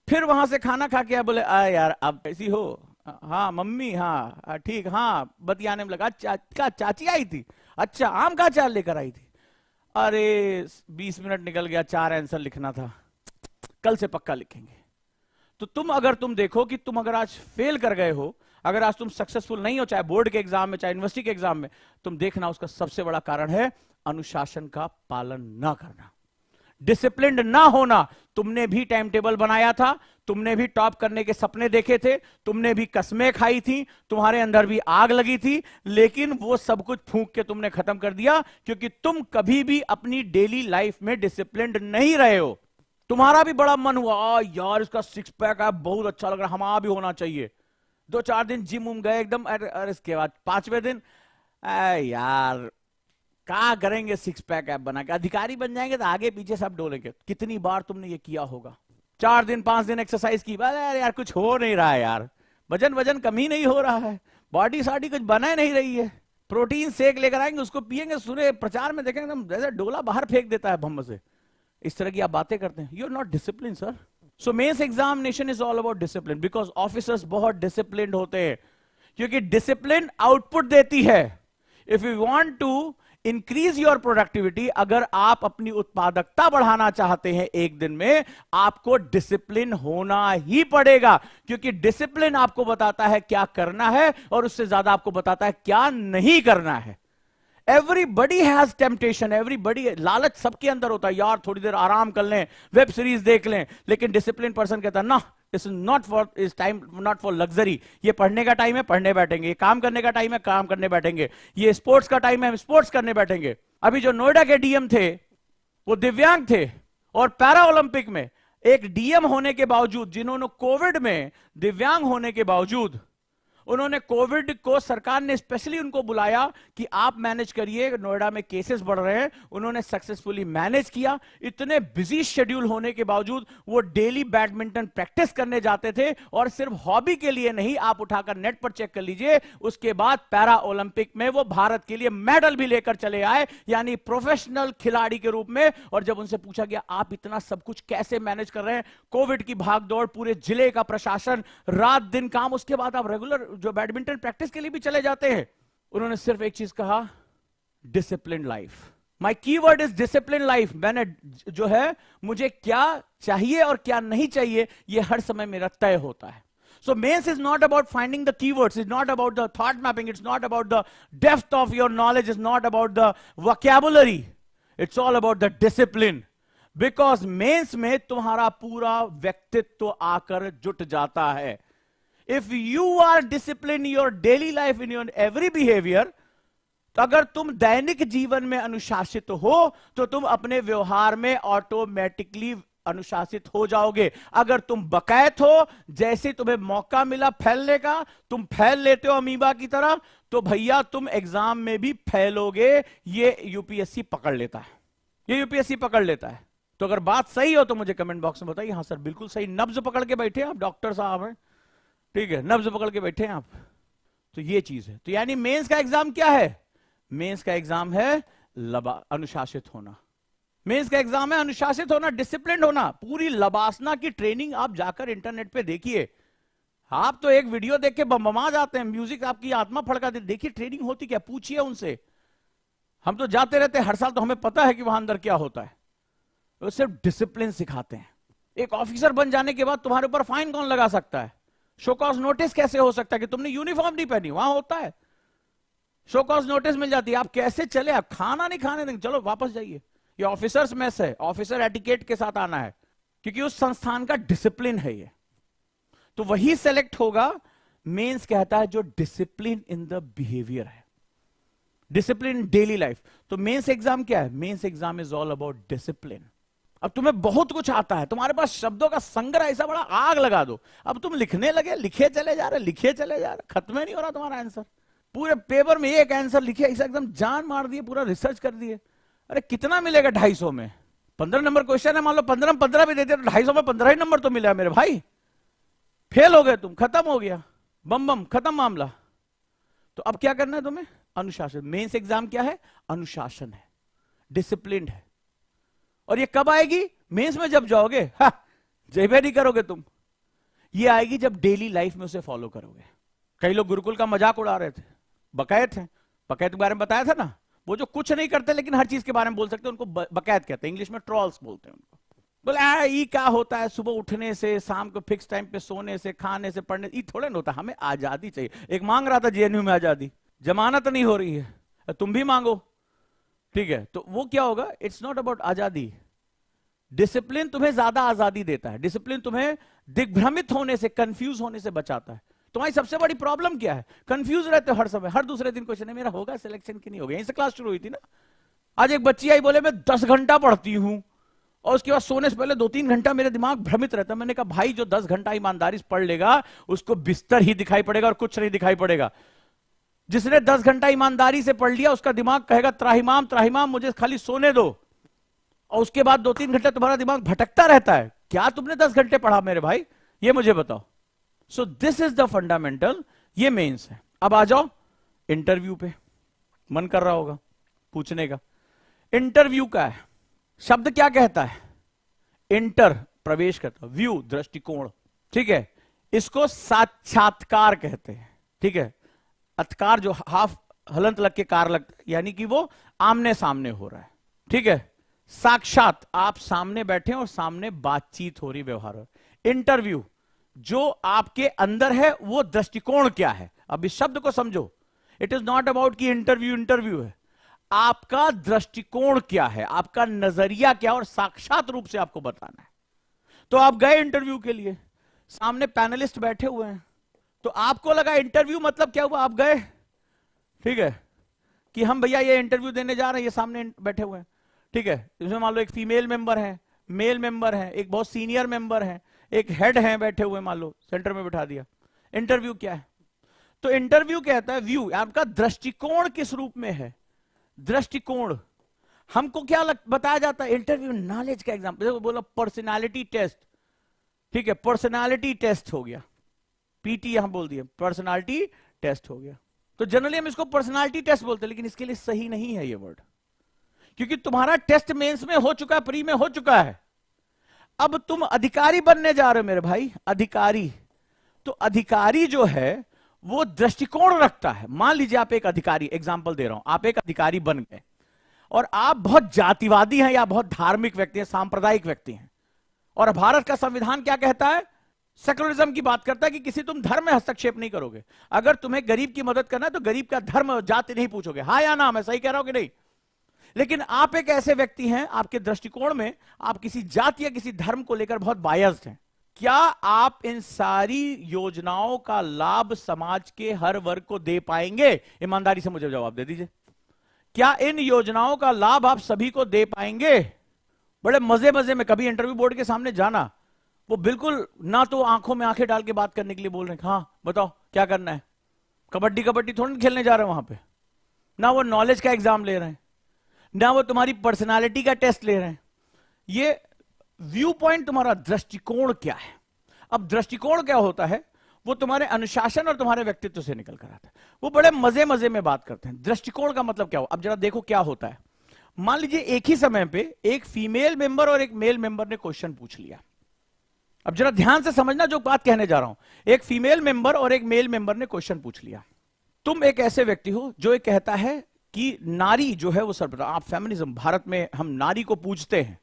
फिर वहां से खाना खा के बोले आ यार आप ऐसी हो, हाँ मम्मी, हाँ ठीक, हाँ बतियाने में लगा, चाची आई थी, अच्छा आम का अचार लेकर आई थी, अरे 20 मिनट निकल गया, 4 आंसर लिखना था, कल से पक्का लिखेंगे। तो तुम देखो कि तुम अगर आज फेल कर गए हो, अगर आज तुम सक्सेसफुल नहीं हो, चाहे बोर्ड के एग्जाम में, चाहे यूनिवर्सिटी के एग्जाम में, तुम देखना उसका सबसे बड़ा कारण है अनुशासन का पालन ना करना, डिसिप्लिन्ड ना होना। तुमने भी टाइम टेबल बनाया था, तुमने भी टॉप करने के सपने देखे थे, तुमने भी कसमें खाई थी, तुम्हारे अंदर भी आग लगी थी, लेकिन वो सब कुछ फूंक के तुमने खत्म कर दिया, क्योंकि तुम कभी भी अपनी डेली लाइफ में डिसिप्लिन्ड नहीं रहे हो। तुम्हारा भी बड़ा मन हुआ, यार इसका 6 पैक है, बहुत अच्छा लग रहा है, हमारा भी होना चाहिए। 2-4 दिन जिम गए एकदम, अरे इसके बाद 5वें दिन यार क्या करेंगे, 6 पैक ऐप बना के अधिकारी बन जाएंगे तो आगे पीछे सब डोलेंगे। कितनी बार तुमने ये किया होगा? 4 दिन 5 दिन एक्सरसाइज की, अरे यार कुछ हो नहीं रहा है यार, वजन कम ही नहीं हो रहा है, बॉडी साडी कुछ बना नहीं रही है, प्रोटीन शेक लेकर आएंगे उसको पिएंगे, सुने प्रचार में देखेंगे एकदम जैसे डोला बाहर फेंक देता है भम्म से, इस तरह की आप बातें करते हैं। You are not discipline sir. So mains examination is all about discipline, because officers बहुत डिसिप्लिन होते हैं, क्योंकि डिसिप्लिन आउटपुट देती है। If you want to increase your productivity, अगर आप अपनी उत्पादकता बढ़ाना चाहते हैं एक दिन में, आपको डिसिप्लिन होना ही पड़ेगा, क्योंकि डिसिप्लिन आपको बताता है क्या करना है और उससे ज्यादा आपको बताता है क्या नहीं करना है। एवरीबडी हैज टेम्पटेशन, एवरीबडी, लालच सबके अंदर होता है, यार थोड़ी देर आराम कर लें, वेब सीरीज देख लें, लेकिन डिसिप्लिन पर्सन कहता है ना, इट्स नॉट फॉर, इस टाइम नॉट फॉर लग्जरी, ये पढ़ने का टाइम है पढ़ने बैठेंगे, ये काम करने का टाइम है काम करने बैठेंगे, ये स्पोर्ट्स का टाइम है स्पोर्ट्स करने बैठेंगे। अभी जो नोएडा के डीएम थे वो दिव्यांग थे, और पैरा ओलंपिक में एक डीएम होने के बावजूद, जिन्होंने कोविड में दिव्यांग होने के बावजूद, उन्होंने कोविड को, सरकार ने स्पेशली उनको बुलाया कि आप मैनेज करिए, नोएडा में केसेस बढ़ रहे हैं, उन्होंने सक्सेसफुली मैनेज किया। इतने बिजी शेड्यूल होने के बावजूद वो डेली बैडमिंटन प्रैक्टिस करने जाते थे, और सिर्फ हॉबी के लिए नहीं, आप उठाकर नेट पर चेक कर लीजिए, उसके बाद पैरा ओलंपिक में वो भारत के लिए मेडल भी लेकर चले आए, यानी प्रोफेशनल खिलाड़ी के रूप में। और जब उनसे पूछा गया आप इतना सब कुछ कैसे मैनेज कर रहे हैं, कोविड की भागदौड़, पूरे जिले का प्रशासन, रात दिन काम, उसके बाद आप रेगुलर जो बैडमिंटन प्रैक्टिस के लिए भी चले जाते हैं, उन्होंने सिर्फ एक चीज कहा, discipline life. My keyword is discipline life. मैंने जो है, मुझे क्या चाहिए और क्या नहीं चाहिए, ये हर समय मेरा तय होता है। So mains is not about finding the keywords, it's not about the thought mapping, it's not about the depth of your knowledge, it's not about the vocabulary, it's all about the discipline. Because mains में तुम्हारा पूरा व्यक्तित्व आकर जुट जाता है। If you are disciplined in your daily life, in your every behavior, तो अगर तुम दैनिक जीवन में अनुशासित हो, तो तुम अपने व्यवहार में ऑटोमेटिकली अनुशासित हो जाओगे। अगर तुम बकैत हो, जैसे तुम्हें मौका मिला फैलने का, तुम फैल लेते हो अमीबा की तरह, तो भैया तुम एग्जाम में भी फैलोगे। ये यूपीएससी पकड़ लेता है, ये यूपीएससी पकड़ लेता है। तो अगर बात सही हो तो मुझे कमेंट बॉक्स में बताइए, हाँ सर बिल्कुल सही, नब्ज पकड़ के बैठे आप, डॉक्टर साहब हैं, ठीक है, नब्ज पकड़ के बैठे हैं आप। तो ये चीज है। तो यानी मेंस का एग्जाम क्या है? मेंस का एग्जाम है अनुशासित होना। मेंस का एग्जाम है अनुशासित होना, डिसिप्लिन होना। पूरी लबासना की ट्रेनिंग आप जाकर इंटरनेट पे देखिए। आप तो एक वीडियो देख के बमबमा जाते हैं, म्यूजिक आपकी आत्मा फड़का दे, देखिए ट्रेनिंग होती क्या, पूछिए उनसे। हम तो जाते रहते हैं हर साल, तो हमें पता है कि वहां अंदर क्या होता है। वो सिर्फ डिसिप्लिन सिखाते हैं। एक ऑफिसर बन जाने के बाद तुम्हारे ऊपर फाइन कौन लगा सकता है? शो कॉज नोटिस कैसे हो सकता है कि तुमने यूनिफॉर्म नहीं पहनी? वहां होता है, शो कॉज नोटिस मिल जाती है। आप कैसे चले, आप खाना नहीं खाने देंगे, चलो वापस जाइए। ये ऑफिसर्स मेस है, ऑफिसर एटिकेट के साथ आना है, क्योंकि उस संस्थान का डिसिप्लिन है ये। तो वही सेलेक्ट होगा। मेंस कहता है जो डिसिप्लिन इन द बिहेवियर है, डिसिप्लिन इन डेली लाइफ। तो मेंस एग्जाम क्या है? Mains exam is all about discipline. अब तुम्हें बहुत कुछ आता है, तुम्हारे पास शब्दों का संग्रह ऐसा बड़ा, आग लगा दो। अब तुम लिखने लगे, लिखे चले जा रहे, लिखे चले जा रहे, खत्म नहीं हो रहा तुम्हारा आंसर। पूरे पेपर में एक आंसर लिखे, ऐसा एकदम जान मार दिए, पूरा रिसर्च कर दिए। अरे कितना मिलेगा 250 में? 15 नंबर क्वेश्चन है, मान लो 15 में 15 भी देते तो 250 में 15 ही नंबर तो मिला मेरे भाई, फेल हो गए तुम, खत्म हो गया, बम बम खत्म मामला। तो अब क्या करना है तुम्हें? अनुशासन। मेंस एग्जाम क्या है? अनुशासन है, डिसिप्लिन है। और ये कब आएगी? मेंस में जब जाओगे, जयबे नहीं करोगे तुम, ये आएगी जब डेली लाइफ में उसे फॉलो करोगे। कई लोग गुरुकुल का मजाक उड़ा रहे थे, बकैत हैं, बकैत के बारे में बताया था ना, वो जो कुछ नहीं करते लेकिन हर चीज के बारे में बोल सकते हैं, उनको बकैत कहते हैं, इंग्लिश में ट्रॉल्स बोलते हैं उनको। बोले ये क्या होता है, सुबह उठने से शाम को फिक्स टाइम पे सोने से, खाने से, पढ़ने, ये थोड़े ना होता, हमें आजादी चाहिए। एक मांग रहा था जेएनयू में आजादी, जमानत नहीं हो रही है, तुम भी मांगो, ठीक है? तो वो क्या होगा? इट्स नॉट अबाउट आजादी, डिसिप्लिन तुम्हें ज्यादा आजादी देता है, डिसिप्लिन तुम्हें दिग्भ्रमित होने से, कंफ्यूज होने से बचाता है। तुम्हारी सबसे बड़ी प्रॉब्लम क्या है? कंफ्यूज रहते हो हर समय, हर दूसरे दिन क्वेश्चन है मेरा होगा सिलेक्शन की नहीं होगा। यहीं से क्लास शुरू हुई थी ना। आज एक बच्ची आई, बोले मैं 10 घंटा पढ़ती हूं और उसके बाद सोने से पहले 2-3 घंटा मेरा दिमाग भ्रमित रहता है। मैंने कहा भाई जो 10 घंटा ईमानदारी से पढ़ लेगा उसको बिस्तर ही दिखाई पड़ेगा और कुछ नहीं दिखाई पड़ेगा। जिसने 10 घंटा ईमानदारी से पढ़ लिया उसका दिमाग कहेगा त्राहिमाम त्राहिमाम मुझे खाली सोने दो, और उसके बाद 2-3 घंटे तुम्हारा दिमाग भटकता रहता है। क्या तुमने 10 घंटे पढ़ा मेरे भाई, ये मुझे बताओ। So this is the fundamental, ये मेंस है। अब आ जाओ इंटरव्यू पे, मन कर रहा होगा पूछने का। इंटरव्यू का है, शब्द क्या कहता है? इंटर प्रवेश करता, व्यू दृष्टिकोण, ठीक है? इसको साक्षात्कार कहते हैं, ठीक है? अतकार जो हाफ हलंत लग के कार लगता है, यानी कि वो आमने सामने हो रहा है, ठीक है? साक्षात, आप सामने बैठे और सामने बातचीत हो रही, व्यवहार हो। इंटरव्यू, जो आपके अंदर है वो दृष्टिकोण क्या है। अब इस शब्द को समझो, इट इज नॉट अबाउट कि इंटरव्यू इंटरव्यू है, आपका दृष्टिकोण क्या है, आपका नजरिया क्या, और साक्षात रूप से आपको बताना है। तो आप गए इंटरव्यू के लिए, सामने पैनलिस्ट बैठे हुए हैं, तो आपको लगा इंटरव्यू मतलब क्या हुआ, आप गए, ठीक है, कि हम भैया ये इंटरव्यू देने जा रहे हैं, ये सामने बैठे हुए हैं, ठीक है? इसमें मान लो एक फीमेल मेंबर है, मेल मेंबर है, एक बहुत सीनियर मेंबर है, एक हेड है बैठे हुए, मान लो सेंटर में बिठा दिया। इंटरव्यू क्या है? तो इंटरव्यू कहता है व्यू, आपका दृष्टिकोण किस रूप में है, दृष्टिकोण। हमको क्या बताया जाता है? इंटरव्यू नॉलेज का एग्जाम, देखो बोला पर्सनालिटी टेस्ट, ठीक है? पर्सनालिटी टेस्ट हो गया, पीटी यहां बोल दिया, पर्सनालिटी टेस्ट हो गया। तो जनरली हम इसको पर्सनालिटी टेस्ट बोलते हैं, लेकिन इसके लिए सही नहीं है ये वर्ड, क्योंकि तुम्हारा टेस्ट मेंस में हो चुका है, प्री में हो चुका है। अब तुम अधिकारी बनने जा रहे हो मेरे भाई, अधिकारी। तो अधिकारी जो है वो दृष्टिकोण रखता है। मान लीजिए आप एक अधिकारी, एग्जांपल दे रहा हूं, आप एक अधिकारी बन गए और आप बहुत जातिवादी हैं या बहुत धार्मिक व्यक्ति हैं, सांप्रदायिक व्यक्ति हैं, और भारत का संविधान क्या कहता है? सेकुलरिज्म की बात करता है कि किसी तुम धर्म में हस्तक्षेप नहीं करोगे। अगर तुम्हें गरीब की मदद करना है तो गरीब का धर्म और जाति नहीं पूछोगे, हाँ या ना, मैं सही कह रहा हूं कि नहीं? लेकिन आप एक ऐसे व्यक्ति हैं, आपके दृष्टिकोण में आप किसी जाति या किसी धर्म को लेकर बहुत बायस्ड हैं। क्या आप इन सारी योजनाओं का लाभ समाज के हर वर्ग को दे पाएंगे? ईमानदारी से मुझे जवाब दे दीजिए। क्या इन योजनाओं का लाभ आप सभी को दे पाएंगे? बड़े मजे मजे में कभी इंटरव्यू बोर्ड के सामने जाना, वो बिल्कुल ना तो आंखों में आंखें डाल के बात करने के लिए बोल रहे हैं, हाँ बताओ क्या करना है, कबड्डी कबड्डी थोड़ी खेलने जा रहे हैं वहां पे। ना वो नॉलेज का एग्जाम ले रहे हैं, ना वो तुम्हारी पर्सनालिटी का टेस्ट ले रहे हैं। ये व्यू पॉइंट, तुम्हारा दृष्टिकोण क्या है। अब दृष्टिकोण क्या होता है? वो तुम्हारे अनुशासन और तुम्हारे व्यक्तित्व से निकल कर आता है। वो बड़े मजे मजे में बात करते हैं। दृष्टिकोण का मतलब क्या हो? अब जरा देखो क्या होता है। मान लीजिए एक ही समय पे एक फीमेल मेंबर और एक मेल मेंबर ने क्वेश्चन पूछ लिया। अब जरा ध्यान से समझना जो बात कहने जा रहा हूं। एक फीमेल मेंबर और एक मेल मेंबर ने क्वेश्चन पूछ लिया। तुम एक ऐसे व्यक्ति हो जो एक कहता है कि नारी जो है वो सर्वप्रथम, आप फेमिनिज्म, भारत में हम नारी को पूजते हैं,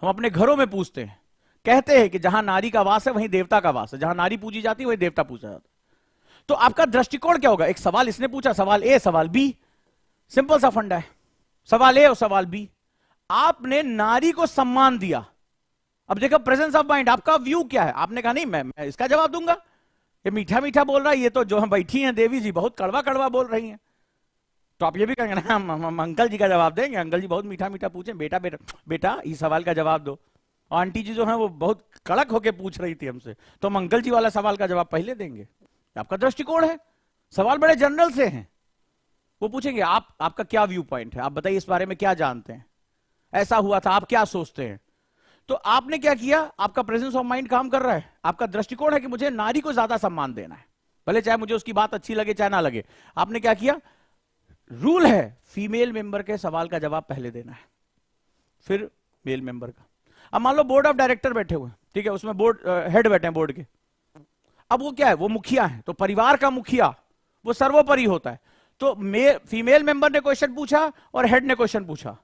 हम अपने घरों में पूजते हैं, कहते हैं कि जहां नारी का वास है वहीं देवता का वास है, जहां नारी पूजी जाती है वहीं देवता पूजा जाता है। तो आपका दृष्टिकोण क्या होगा? एक सवाल इसने पूछा, सवाल ए सवाल बी, सिंपल सा फंडा है, सवाल ए और सवाल बी। आपने नारी को सम्मान दिया। अब देखो प्रेजेंस ऑफ माइंड, आपका व्यू क्या है? आपने कहा नहीं मैं इसका जवाब दूंगा, ये मीठा मीठा बोल रहा है, ये तो जो हम बैठी हैं देवी जी बहुत कड़वा कड़वा बोल रही हैं। तो आप ये भी कहेंगे ना हम अंकल जी का जवाब देंगे, अंकल जी बहुत मीठा मीठा पूछे, बेटा बेटा बेटा इस सवाल का जवाब दो। और आंटी जी जो है वो बहुत कड़क होके पूछ रही थी हमसे, तो हम अंकल जी वाला सवाल का जवाब पहले देंगे। आपका दृष्टिकोण है। सवाल बड़े जनरल से हैं, वो पूछेंगे आपका क्या व्यू पॉइंट है, आप बताइए इस बारे में क्या जानते हैं। ऐसा हुआ था, आप क्या सोचते हैं? तो आपने क्या किया, आपका प्रेजेंस ऑफ माइंड काम कर रहा है, आपका दृष्टिकोण है कि मुझे नारी को ज्यादा सम्मान देना है, भले चाहे मुझे उसकी बात अच्छी लगे चाहे ना लगे। आपने क्या किया, रूल है फीमेल मेंबर के सवाल का जवाब पहले देना है, फिर मेल मेंबर का। अब मान लो बोर्ड ऑफ डायरेक्टर बैठे हुए, ठीक है, उसमें बोर्ड हेड बैठे हैं बोर्ड के। अब वो क्या है, वो मुखिया है, तो परिवार का मुखिया वो सर्वोपरि होता है। तो फीमेल मेंबर ने क्वेश्चन पूछा और हेड ने क्वेश्चन पूछा,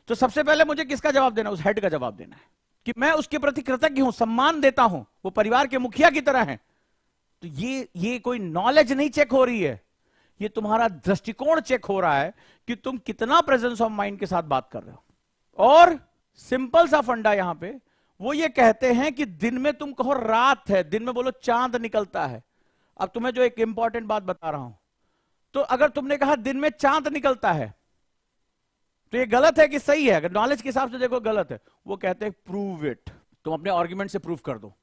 तो सबसे पहले मुझे किसका जवाब देना, उस हेड का जवाब देना है कि मैं उसके प्रति कृतज्ञ हूं, सम्मान देता हूं, वो परिवार के मुखिया की तरह है। तो ये कोई नॉलेज नहीं चेक हो रही है, ये तुम्हारा दृष्टिकोण चेक हो रहा है कि तुम कितना प्रेजेंस ऑफ माइंड के साथ बात कर रहे हो। और सिंपल सा फंडा यहां पे वो ये कहते हैं कि दिन में तुम कहो रात है, दिन में बोलो चांद निकलता है। अब तुम्हें जो एक इंपॉर्टेंट बात बता रहा हूं, तो अगर तुमने कहा दिन में चांद निकलता है तो ये गलत है कि सही है? अगर नॉलेज के हिसाब से देखो गलत है। वो कहते हैं प्रूव इट, तुम अपने आर्गुमेंट से प्रूव कर दो,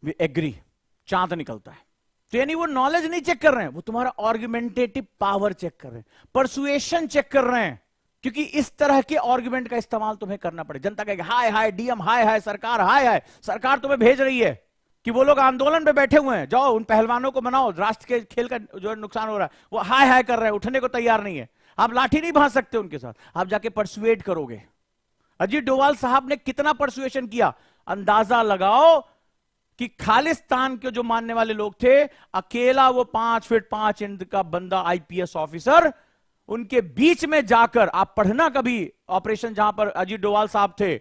वी एग्री चांद निकलता है। तो यानी वो नॉलेज नहीं चेक कर रहे हैं, वो तुम्हारा आर्गुमेंटेटिव पावर चेक कर रहे हैं, परसुएशन चेक कर रहे हैं। क्योंकि इस तरह के आर्गुमेंट का इस्तेमाल तुम्हें करना पड़े। जनता कहेगी हाय हाय डीएम, हाय हाय सरकार, हाय हाय सरकार तुम्हें भेज रही है कि वो लोग आंदोलन पे बैठे हुए हैं, जाओ उन पहलवानों को मनाओ, राष्ट्र के खेल का जो नुकसान हो रहा है, वो हाय हाय कर रहे हैं, उठने को तैयार नहीं है। आप लाठी नहीं भांज सकते उनके साथ, आप जाके परसुएट करोगे। अजीत डोभाल साहब ने कितना परसुएशन किया, अंदाजा लगाओ कि खालिस्तान के जो मानने वाले लोग थे, अकेला वो 5 फीट 5 इंच का बंदा आईपीएस ऑफिसर, उनके बीच में जाकर, आप पढ़ना कभी ऑपरेशन जहां पर अजीत डोभाल साहब थे,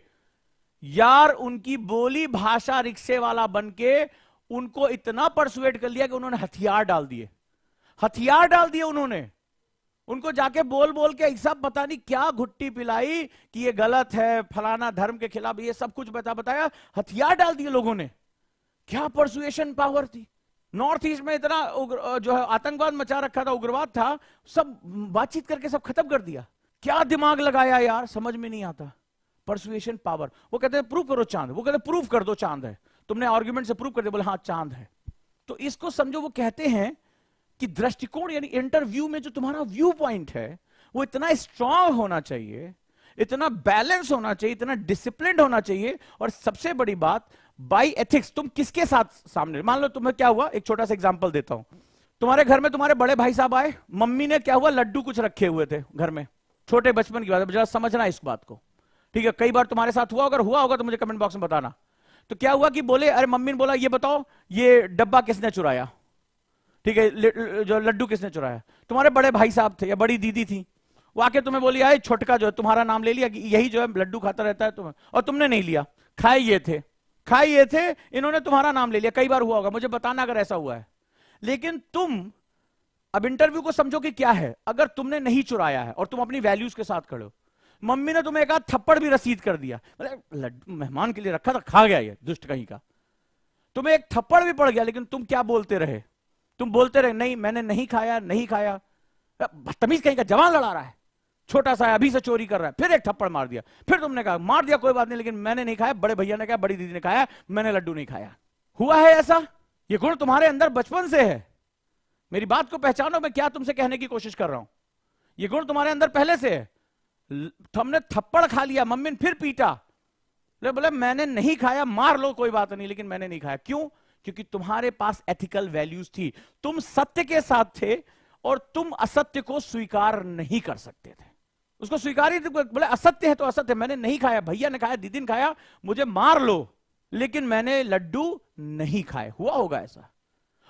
यार उनकी बोली भाषा रिक्शे वाला बनके उनको इतना परसुएट कर लिया कि उन्होंने हथियार डाल दिए, हथियार डाल दिए उन्होंने। उनको जाके बोल बोल के सब पता नहीं क्या घुट्टी पिलाई कि ये गलत है, फलाना धर्म के खिलाफ, ये सब कुछ बताया, हथियार डाल दिए लोगों ने। क्या परसुएशन पावर थी। नॉर्थ ईस्ट में इतना जो है आतंकवाद मचा रखा था, उग्रवाद था, सब बातचीत करके सब खत्म कर दिया। क्या दिमाग लगाया यार, समझ में नहीं आता। Persuasion power. वो कहते हैं प्रूव करो चांद, वो कहते हैं प्रूव कर दो चांद है, तुमने आर्गुमेंट से प्रूव कर दिया, बोले हाँ चांद है। तो इसको समझो, वो कहते हैं कि दृष्टिकोण यानी इंटरव्यू में जो तुम्हारा व्यू पॉइंट है वो इतना स्ट्रांग होना चाहिए, इतना बैलेंस होना चाहिए, इतना डिसिप्लिन होना चाहिए। और सबसे बड़ी बात, बाय एथिक्स, तुम किसके साथ सामने, मान लो तुम्हें क्या हुआ, एक छोटा सा एग्जांपल देता हूं। तुम्हारे घर में तुम्हारे बड़े भाई साहब आए, मम्मी ने क्या हुआ, लड्डू कुछ रखे हुए थे घर में, छोटे बचपन की बात है, जरा समझना इस बात को, ठीक है। कई बार तुम्हारे साथ हुआ, अगर हुआ होगा तो मुझे कमेंट बॉक्स में बताना। तो क्या हुआ कि बोले, अरे मम्मी ने बोला ये बताओ ये डब्बा किसने चुराया, ठीक है, जो लड्डू किसने चुराया। तुम्हारे बड़े भाई साहब थे या बड़ी दीदी थी, वो आके तुम्हें बोली, आए छोटका जो है तुम्हारा नाम ले लिया कि यही जो है लड्डू खाता रहता है तुम्हें, और तुमने नहीं लिया, खाए ये थे, खाए ये थे, इन्होंने तुम्हारा नाम ले लिया। कई बार हुआ होगा, मुझे बताना अगर ऐसा हुआ है। लेकिन तुम अब इंटरव्यू को समझो कि क्या है, अगर तुमने नहीं चुराया है और तुम अपनी वैल्यूज के साथ खड़े हो, मम्मी ने तुम्हें एक आध थप्पड़ भी रसीद कर दिया, लड्डू मेहमान के लिए रखा था, खा गया ये दुष्ट कहीं का, तुम्हें एक थप्पड़ भी पड़ गया, लेकिन तुम क्या बोलते रहे, तुम बोलते रहे नहीं मैंने नहीं खाया, नहीं खाया। बदतमीज कहीं का जवान लड़ा रहा है, छोटा सा है, अभी से चोरी कर रहा है, फिर एक थप्पड़ मार दिया, फिर तुमने कहा मार दिया कोई बात नहीं, लेकिन मैंने नहीं खाया, बड़े भैया ने कहा, बड़ी दीदी ने खाया, मैंने लड्डू नहीं खाया। हुआ है ऐसा? ये गुण तुम्हारे अंदर बचपन से है। मेरी बात को पहचानो, मैं क्या तुमसे कहने की कोशिश कर रहा हूं। ये गुण तुम्हारे अंदर पहले से है। हमने थप्पड़ खा लिया, मम्मी ने फिर पीटा, बोले मैंने नहीं खाया, मार लो कोई बात नहीं, लेकिन मैंने नहीं खाया। क्यों? क्योंकि तुम्हारे पास एथिकल वैल्यूज थी, तुम सत्य के साथ थे और तुम असत्य को स्वीकार नहीं कर सकते थे। उसको स्वीकार ही, बोले असत्य है तो असत्य, मैंने नहीं खाया, भैया ने खाया, दीदी ने खाया, मुझे मार लो, लेकिन मैंने लड्डू नहीं खाए। हुआ होगा ऐसा।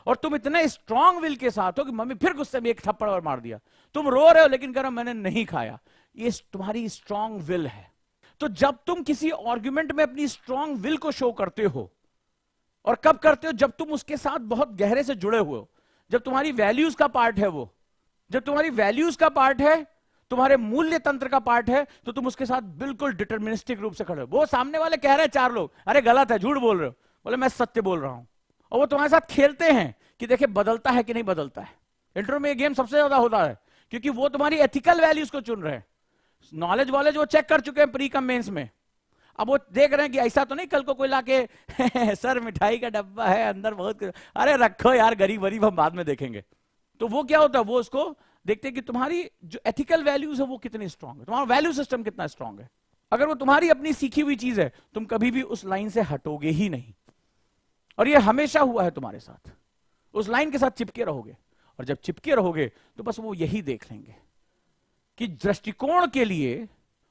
और तुम इतने स्ट्रांग विल के साथ हो कि मम्मी फिर गुस्से में एक थप्पड़ और मार दिया, तुम रो रहे हो लेकिन कह रहे हो मैंने नहीं खाया। ये तुम्हारी स्ट्रांग विल है। तो जब तुम किसी आर्गुमेंट में अपनी स्ट्रांग विल को शो करते हो, और कब करते हो, जब तुम उसके साथ बहुत गहरे से जुड़े हुए हो, जब तुम्हारी वैल्यूज का पार्ट है वो, जब तुम्हारी वैल्यूज का पार्ट है, तुम्हारे मूल्य तंत्र का पार्ट है, तो तुम उसके साथ बिल्कुल डिटर्मिनिस्टिक रूप से खड़े हो। वो सामने वाले कह रहे हैं 4 लोग, अरे गलत है, झूठ बोल रहे हो, बोले मैं सत्य बोल रहा हूं, और वो तुम्हारे साथ खेलते हैं कि देखिए बदलता है कि नहीं बदलता है। इंटरव्यू में ये गेम सबसे ज्यादा होता है, क्योंकि वो तुम्हारी एथिकल वैल्यूज को चुन रहे हैं। नॉलेज वाले जो चेक कर चुके हैं प्री कम मेंस में, अब वो देख रहे हैं कि ऐसा तो नहीं कल को कोई लाके सर मिठाई का डब्बा है अंदर बहुत, अरे रखो यार गरीब गरीब हम बाद में देखेंगे। तो वो क्या होता है, वो उसको देखते हैं कि तुम्हारी जो एथिकल वैल्यूज है वो कितनी स्ट्रांग है, तुम्हारा वैल्यू सिस्टम कितना स्ट्रांग है। अगर वो तुम्हारी अपनी सीखी हुई चीज है, तुम कभी भी उस लाइन से हटोगे ही नहीं, और ये हमेशा हुआ है तुम्हारे साथ, उस लाइन के साथ चिपके रहोगे। और जब चिपके रहोगे तो बस वो यही देख लेंगे कि दृष्टिकोण के लिए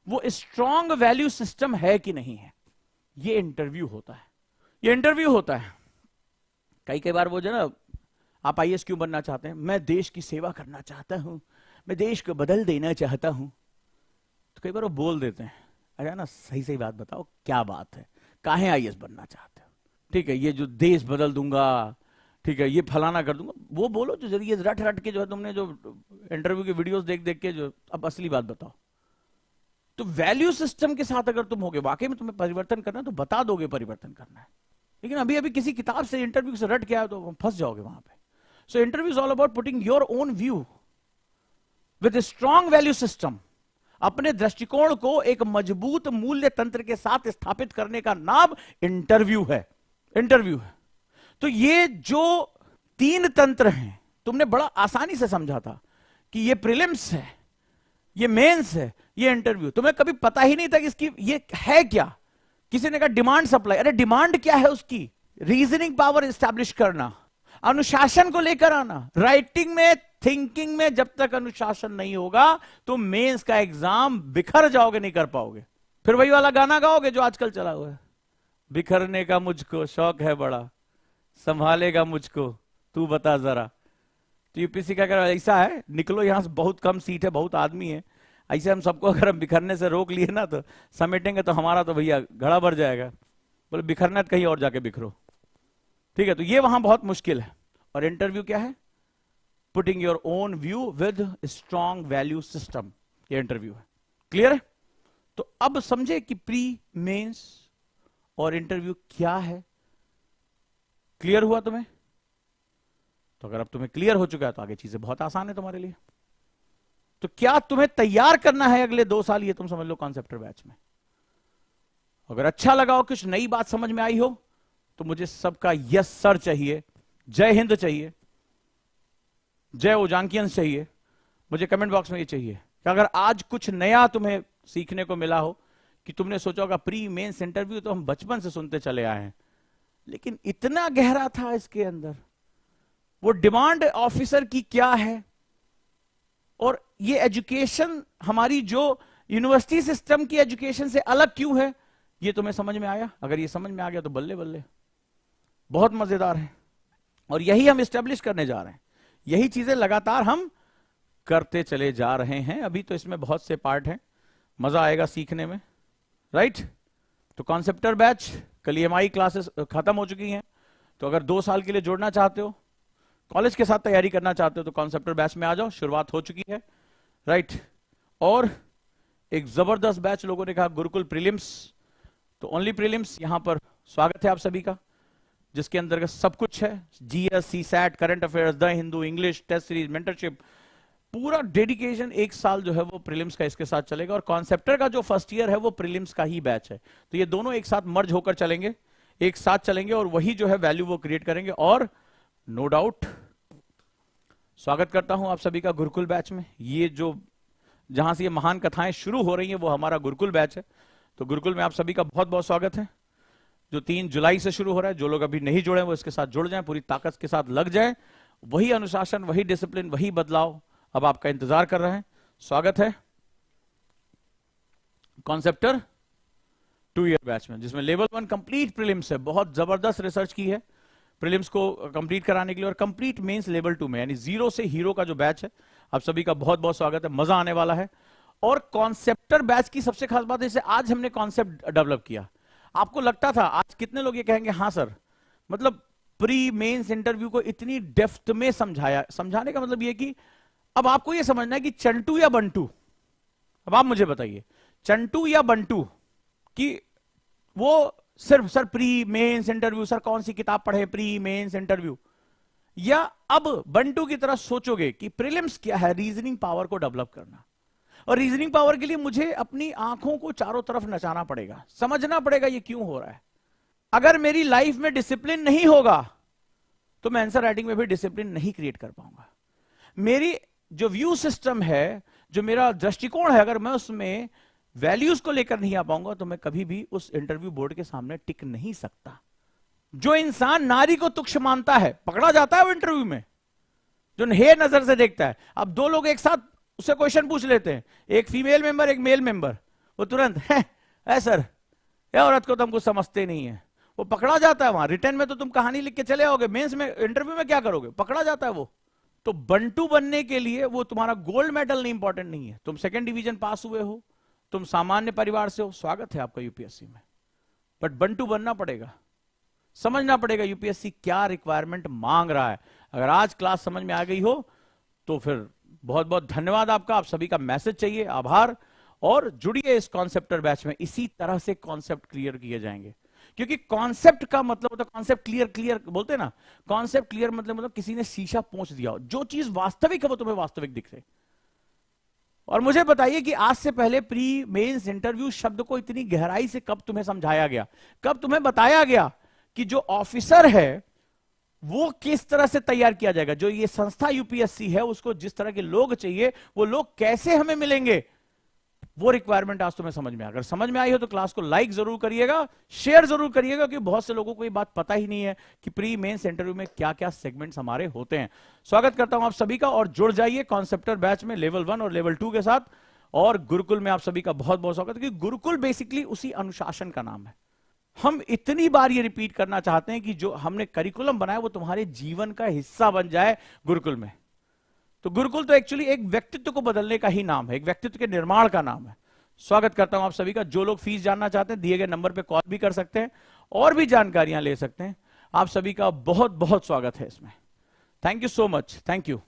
वो स्ट्रॉन्ग वैल्यू सिस्टम है कि नहीं है। ये इंटरव्यू होता है, ये इंटरव्यू होता है। कई बार वो जो ना, आप आईएएस क्यों बनना चाहते हैं? मैं देश की सेवा करना चाहता हूं, मैं देश को बदल देना चाहता हूं। तो कई बार वो बोल देते हैं, अरे ना सही सही बात बताओ, क्या बात है, काहे आईएएस बनना चाहते हो? ठीक है, ये जो देश बदल दूंगा, ठीक है, ये फलाना कर दूंगा, वो बोलो जो जरिए रट रट के जो है तुमने जो इंटरव्यू के वीडियोस देख देख के जो, अब असली बात बताओ। तो वैल्यू सिस्टम के साथ अगर तुम होगे, वाकई में तुम्हें परिवर्तन करना है तो बता दोगे परिवर्तन करना है। लेकिन अभी अभी किसी किताब से इंटरव्यू से रट के आए तो फंस जाओगे वहां पे। So interview is all about putting your own view with strong value system. अपने दृष्टिकोण को एक मजबूत मूल्य तंत्र के साथ स्थापित करने का नाम इंटरव्यू है, इंटरव्यू है। तो ये जो 3 तंत्र हैं, तुमने बड़ा आसानी से समझा था कि ये प्रीलिम्स है, ये मेंस है, ये इंटरव्यू। तुम्हें कभी पता ही नहीं था कि इसकी ये है क्या। किसी ने कहा डिमांड सप्लाई, अरे डिमांड क्या है उसकी? रीजनिंग पावर एस्टैब्लिश करना, अनुशासन को लेकर आना। राइटिंग में, थिंकिंग में जब तक अनुशासन नहीं होगा तो मेंस का एग्जाम बिखर जाओगे, नहीं कर पाओगे। फिर वही वाला गाना गाओगे जो आजकल चला हुआ है, बिखरने का मुझको शौक है बड़ा, संभालेगा मुझको तू बता जरा। तो यूपीएससी का अगर ऐसा है, निकलो यहां से, बहुत कम सीट है, बहुत आदमी है, ऐसे हम सबको अगर हम बिखरने से रोक लिए ना तो समेटेंगे तो हमारा तो भैया घड़ा भर जाएगा। बोले बिखरना तो कहीं और जाके बिखरो, ठीक है। तो ये वहां बहुत मुश्किल है। और इंटरव्यू क्या है? Putting your own view with strong value system, ये इंटरव्यू है। क्लियर है? तो अब समझे कि प्री, मेंस और इंटरव्यू क्या है। क्लियर हुआ तुम्हें? तो अगर अब तुम्हें क्लियर हो चुका है तो आगे चीजें बहुत आसान है तुम्हारे लिए। तो क्या तुम्हें तैयार करना है अगले 2 साल, ये तुम समझ लो कॉन्सेप्टर बैच में। अगर अच्छा लगा हो, कुछ नई बात समझ में आई हो, तो मुझे सबका यस सर चाहिए, जय हिंद चाहिए, जय ओजांकियंस चाहिए। मुझे कमेंट बॉक्स में ये चाहिए कि अगर आज कुछ नया तुम्हें सीखने को मिला हो, कि तुमने सोचा होगा प्री मेंस इंटरव्यू तो हम बचपन से सुनते चले आए हैं, लेकिन इतना गहरा था इसके अंदर, वो डिमांड ऑफिसर की क्या है, और ये एजुकेशन हमारी जो यूनिवर्सिटी सिस्टम की एजुकेशन से अलग क्यों है, ये तुम्हें समझ में आया? अगर ये समझ में आ गया तो बल्ले बल्ले, बहुत मजेदार है। और यही हम एस्टेब्लिश करने जा रहे हैं, यही चीजें लगातार हम करते चले जा रहे हैं। अभी तो इसमें बहुत से पार्ट हैं, मजा आएगा सीखने में, राइट। तो कॉन्सेप्टर बैच, कल EMI क्लासेस खत्म हो चुकी हैं। तो अगर 2 साल के लिए जोड़ना चाहते हो, कॉलेज के साथ तैयारी करना चाहते हो, तो कॉन्सेप्टर बैच में आ जाओ, शुरुआत हो चुकी है, राइट। और एक जबरदस्त बैच लोगों ने कहा गुरुकुल प्रीलिम्स, तो ओनली प्रीलिम्स, यहां पर स्वागत है आप सभी का, जिसके अंतर्गत सब कुछ है। GS, CSAT, current affairs, the Hindu, English, test series, mentorship, पूरा डेडिकेशन 1 साल जो है वो प्रीलिम्स का इसके साथ चलेगा। और कॉन्सेप्टर का जो फर्स्ट ईयर है वो प्रीलिम्स का ही बैच है। तो ये दोनों एक साथ मर्ज होकर चलेंगे, एक साथ चलेंगे, और वही जो है वैल्यू वो क्रिएट करेंगे। और नो डाउट स्वागत करता हूं आप सभी का गुरुकुल बैच में। ये जो जहां से ये महान कथाएं शुरू हो रही हैं वो हमारा गुरुकुल बैच है। तो गुरुकुल में आप सभी का बहुत बहुत स्वागत है, जो 3 जुलाई से शुरू हो रहा है। जो लोग अभी नहीं जुड़े वो इसके साथ जुड़ जाएं, पूरी ताकत के साथ लग जाएं। वही अनुशासन, वही डिसिप्लिन, वही बदलाव अब आपका इंतजार कर रहे हैं। स्वागत है कॉन्सेप्टर 2 ईयर बैच में, जिसमें लेवल 1 कंप्लीट प्रीलिम्स है। बहुत जबरदस्त रिसर्च की है प्रीलिम्स को कंप्लीट कराने के लिए, और कंप्लीट मेंस लेवल 2 में, यानी 0 से हीरो का जो बैच है। आप सभी का बहुत बहुत स्वागत है, मजा आने वाला है। और कॉन्सेप्टर बैच की सबसे खास बात है, जैसे आज हमने कॉन्सेप्ट डेवलप किया। आपको लगता था, आज कितने लोग ये कहेंगे हाँ सर, मतलब प्री मेंस इंटरव्यू को इतनी डेप्थ में समझाया। समझाने का मतलब ये कि अब आपको ये समझना है कि चंटू या बंटू, अब आप मुझे बताइए, चंटू या बंटू, कि वो सिर्फ sir pre mains interview, sir कौन सी किताब पढ़े प्री मेंस इंटरव्यू, या अब बंटू की तरह सोचोगे कि प्रीलिम्स क्या है, रीजनिंग पावर को डेवलप करना। और रीजनिंग पावर के लिए मुझे अपनी आंखों को चारों तरफ नचाना पड़ेगा, समझना पड़ेगा ये क्यों हो रहा है। अगर मेरी लाइफ में डिसिप्लिन नहीं होगा तो मैं आंसर राइटिंग में भी डिसिप्लिन नहीं क्रिएट कर पाऊंगा। मेरी जो व्यू सिस्टम है, जो मेरा दृष्टिकोण है, अगर मैं उसमें वैल्यूज को लेकर नहीं आ पाऊंगा तो मैं कभी भी उस इंटरव्यू बोर्ड के सामने टिक नहीं सकता। जो इंसान नारी को तुच्छ मानता है पकड़ा जाता है वो इंटरव्यू में, जो हे नजर से देखता है। अब दो लोग एक साथ उससे क्वेश्चन पूछ लेते हैं, एक फीमेल मेंबर एक मेल मेंबर, वो तुरंत है सर ये औरत को तो हम कुछ समझते नहीं है, वो पकड़ा जाता है। वहां रिटर्न में तो तुम कहानी लिख के चले आओगे, मेंस में इंटरव्यू में क्या करोगे, पकड़ा जाता है वो। तो बंटू बनने के लिए वो तुम्हारा गोल्ड मेडल नहीं इंपॉर्टेंट नहीं है, तुम सेकंड डिवीजन पास हुए हो, तुम सामान्य परिवार से हो, स्वागत है आपका यूपीएससी में, बट बंटू बनना पड़ेगा, समझना पड़ेगा यूपीएससी क्या रिक्वायरमेंट मांग रहा है। अगर आज क्लास समझ में आ गई हो तो फिर बहुत बहुत धन्यवाद आपका, आप सभी का मैसेज चाहिए, आभार, और जुड़िए इस कॉन्सेप्टर बैच में। इसी तरह से कॉन्सेप्ट क्लियर किए जाएंगे, क्योंकि कॉन्सेप्ट का मतलब होता है कॉन्सेप्ट क्लियर बोलते हैं ना, कॉन्सेप्ट क्लियर मतलब किसी ने शीशा पोंछ दिया हो, जो चीज वास्तविक है वो तुम्हें वास्तविक दिखे। और मुझे बताइए कि आज से पहले प्री मेंस इंटरव्यू शब्द को इतनी गहराई से कब तुम्हें समझाया गया, कब तुम्हें बताया गया कि जो ऑफिसर है वो किस तरह से तैयार किया जाएगा, जो ये संस्था यूपीएससी है उसको जिस तरह के लोग चाहिए वो लोग कैसे हमें मिलेंगे, वो रिक्वायरमेंट आज तुम्हें समझ में। अगर समझ में आई हो तो क्लास को लाइक जरूर करिएगा, शेयर जरूर करिएगा, क्योंकि बहुत से लोगों को ये बात पता ही नहीं है कि प्री मेंस इंटरव्यू में क्या क्या सेगमेंट्स हमारे होते हैं। स्वागत करता हूं आप सभी का, और जुड़ जाइए कॉन्सेप्टर बैच में लेवल 1 और लेवल 2 के साथ। और गुरुकुल में आप सभी का बहुत बहुत स्वागत है, क्योंकि गुरुकुल बेसिकली उसी अनुशासन का नाम है। हम इतनी बार ये रिपीट करना चाहते हैं कि जो हमने करिकुलम बनाया वो तुम्हारे जीवन का हिस्सा बन जाए गुरुकुल में। तो गुरुकुल तो एक्चुअली एक व्यक्तित्व को बदलने का ही नाम है, एक व्यक्तित्व के निर्माण का नाम है। स्वागत करता हूं आप सभी का। जो लोग फीस जानना चाहते हैं दिए गए नंबर पे कॉल भी कर सकते हैं और भी जानकारियां ले सकते हैं। आप सभी का बहुत बहुत स्वागत है इसमें। Thank you so much, thank you.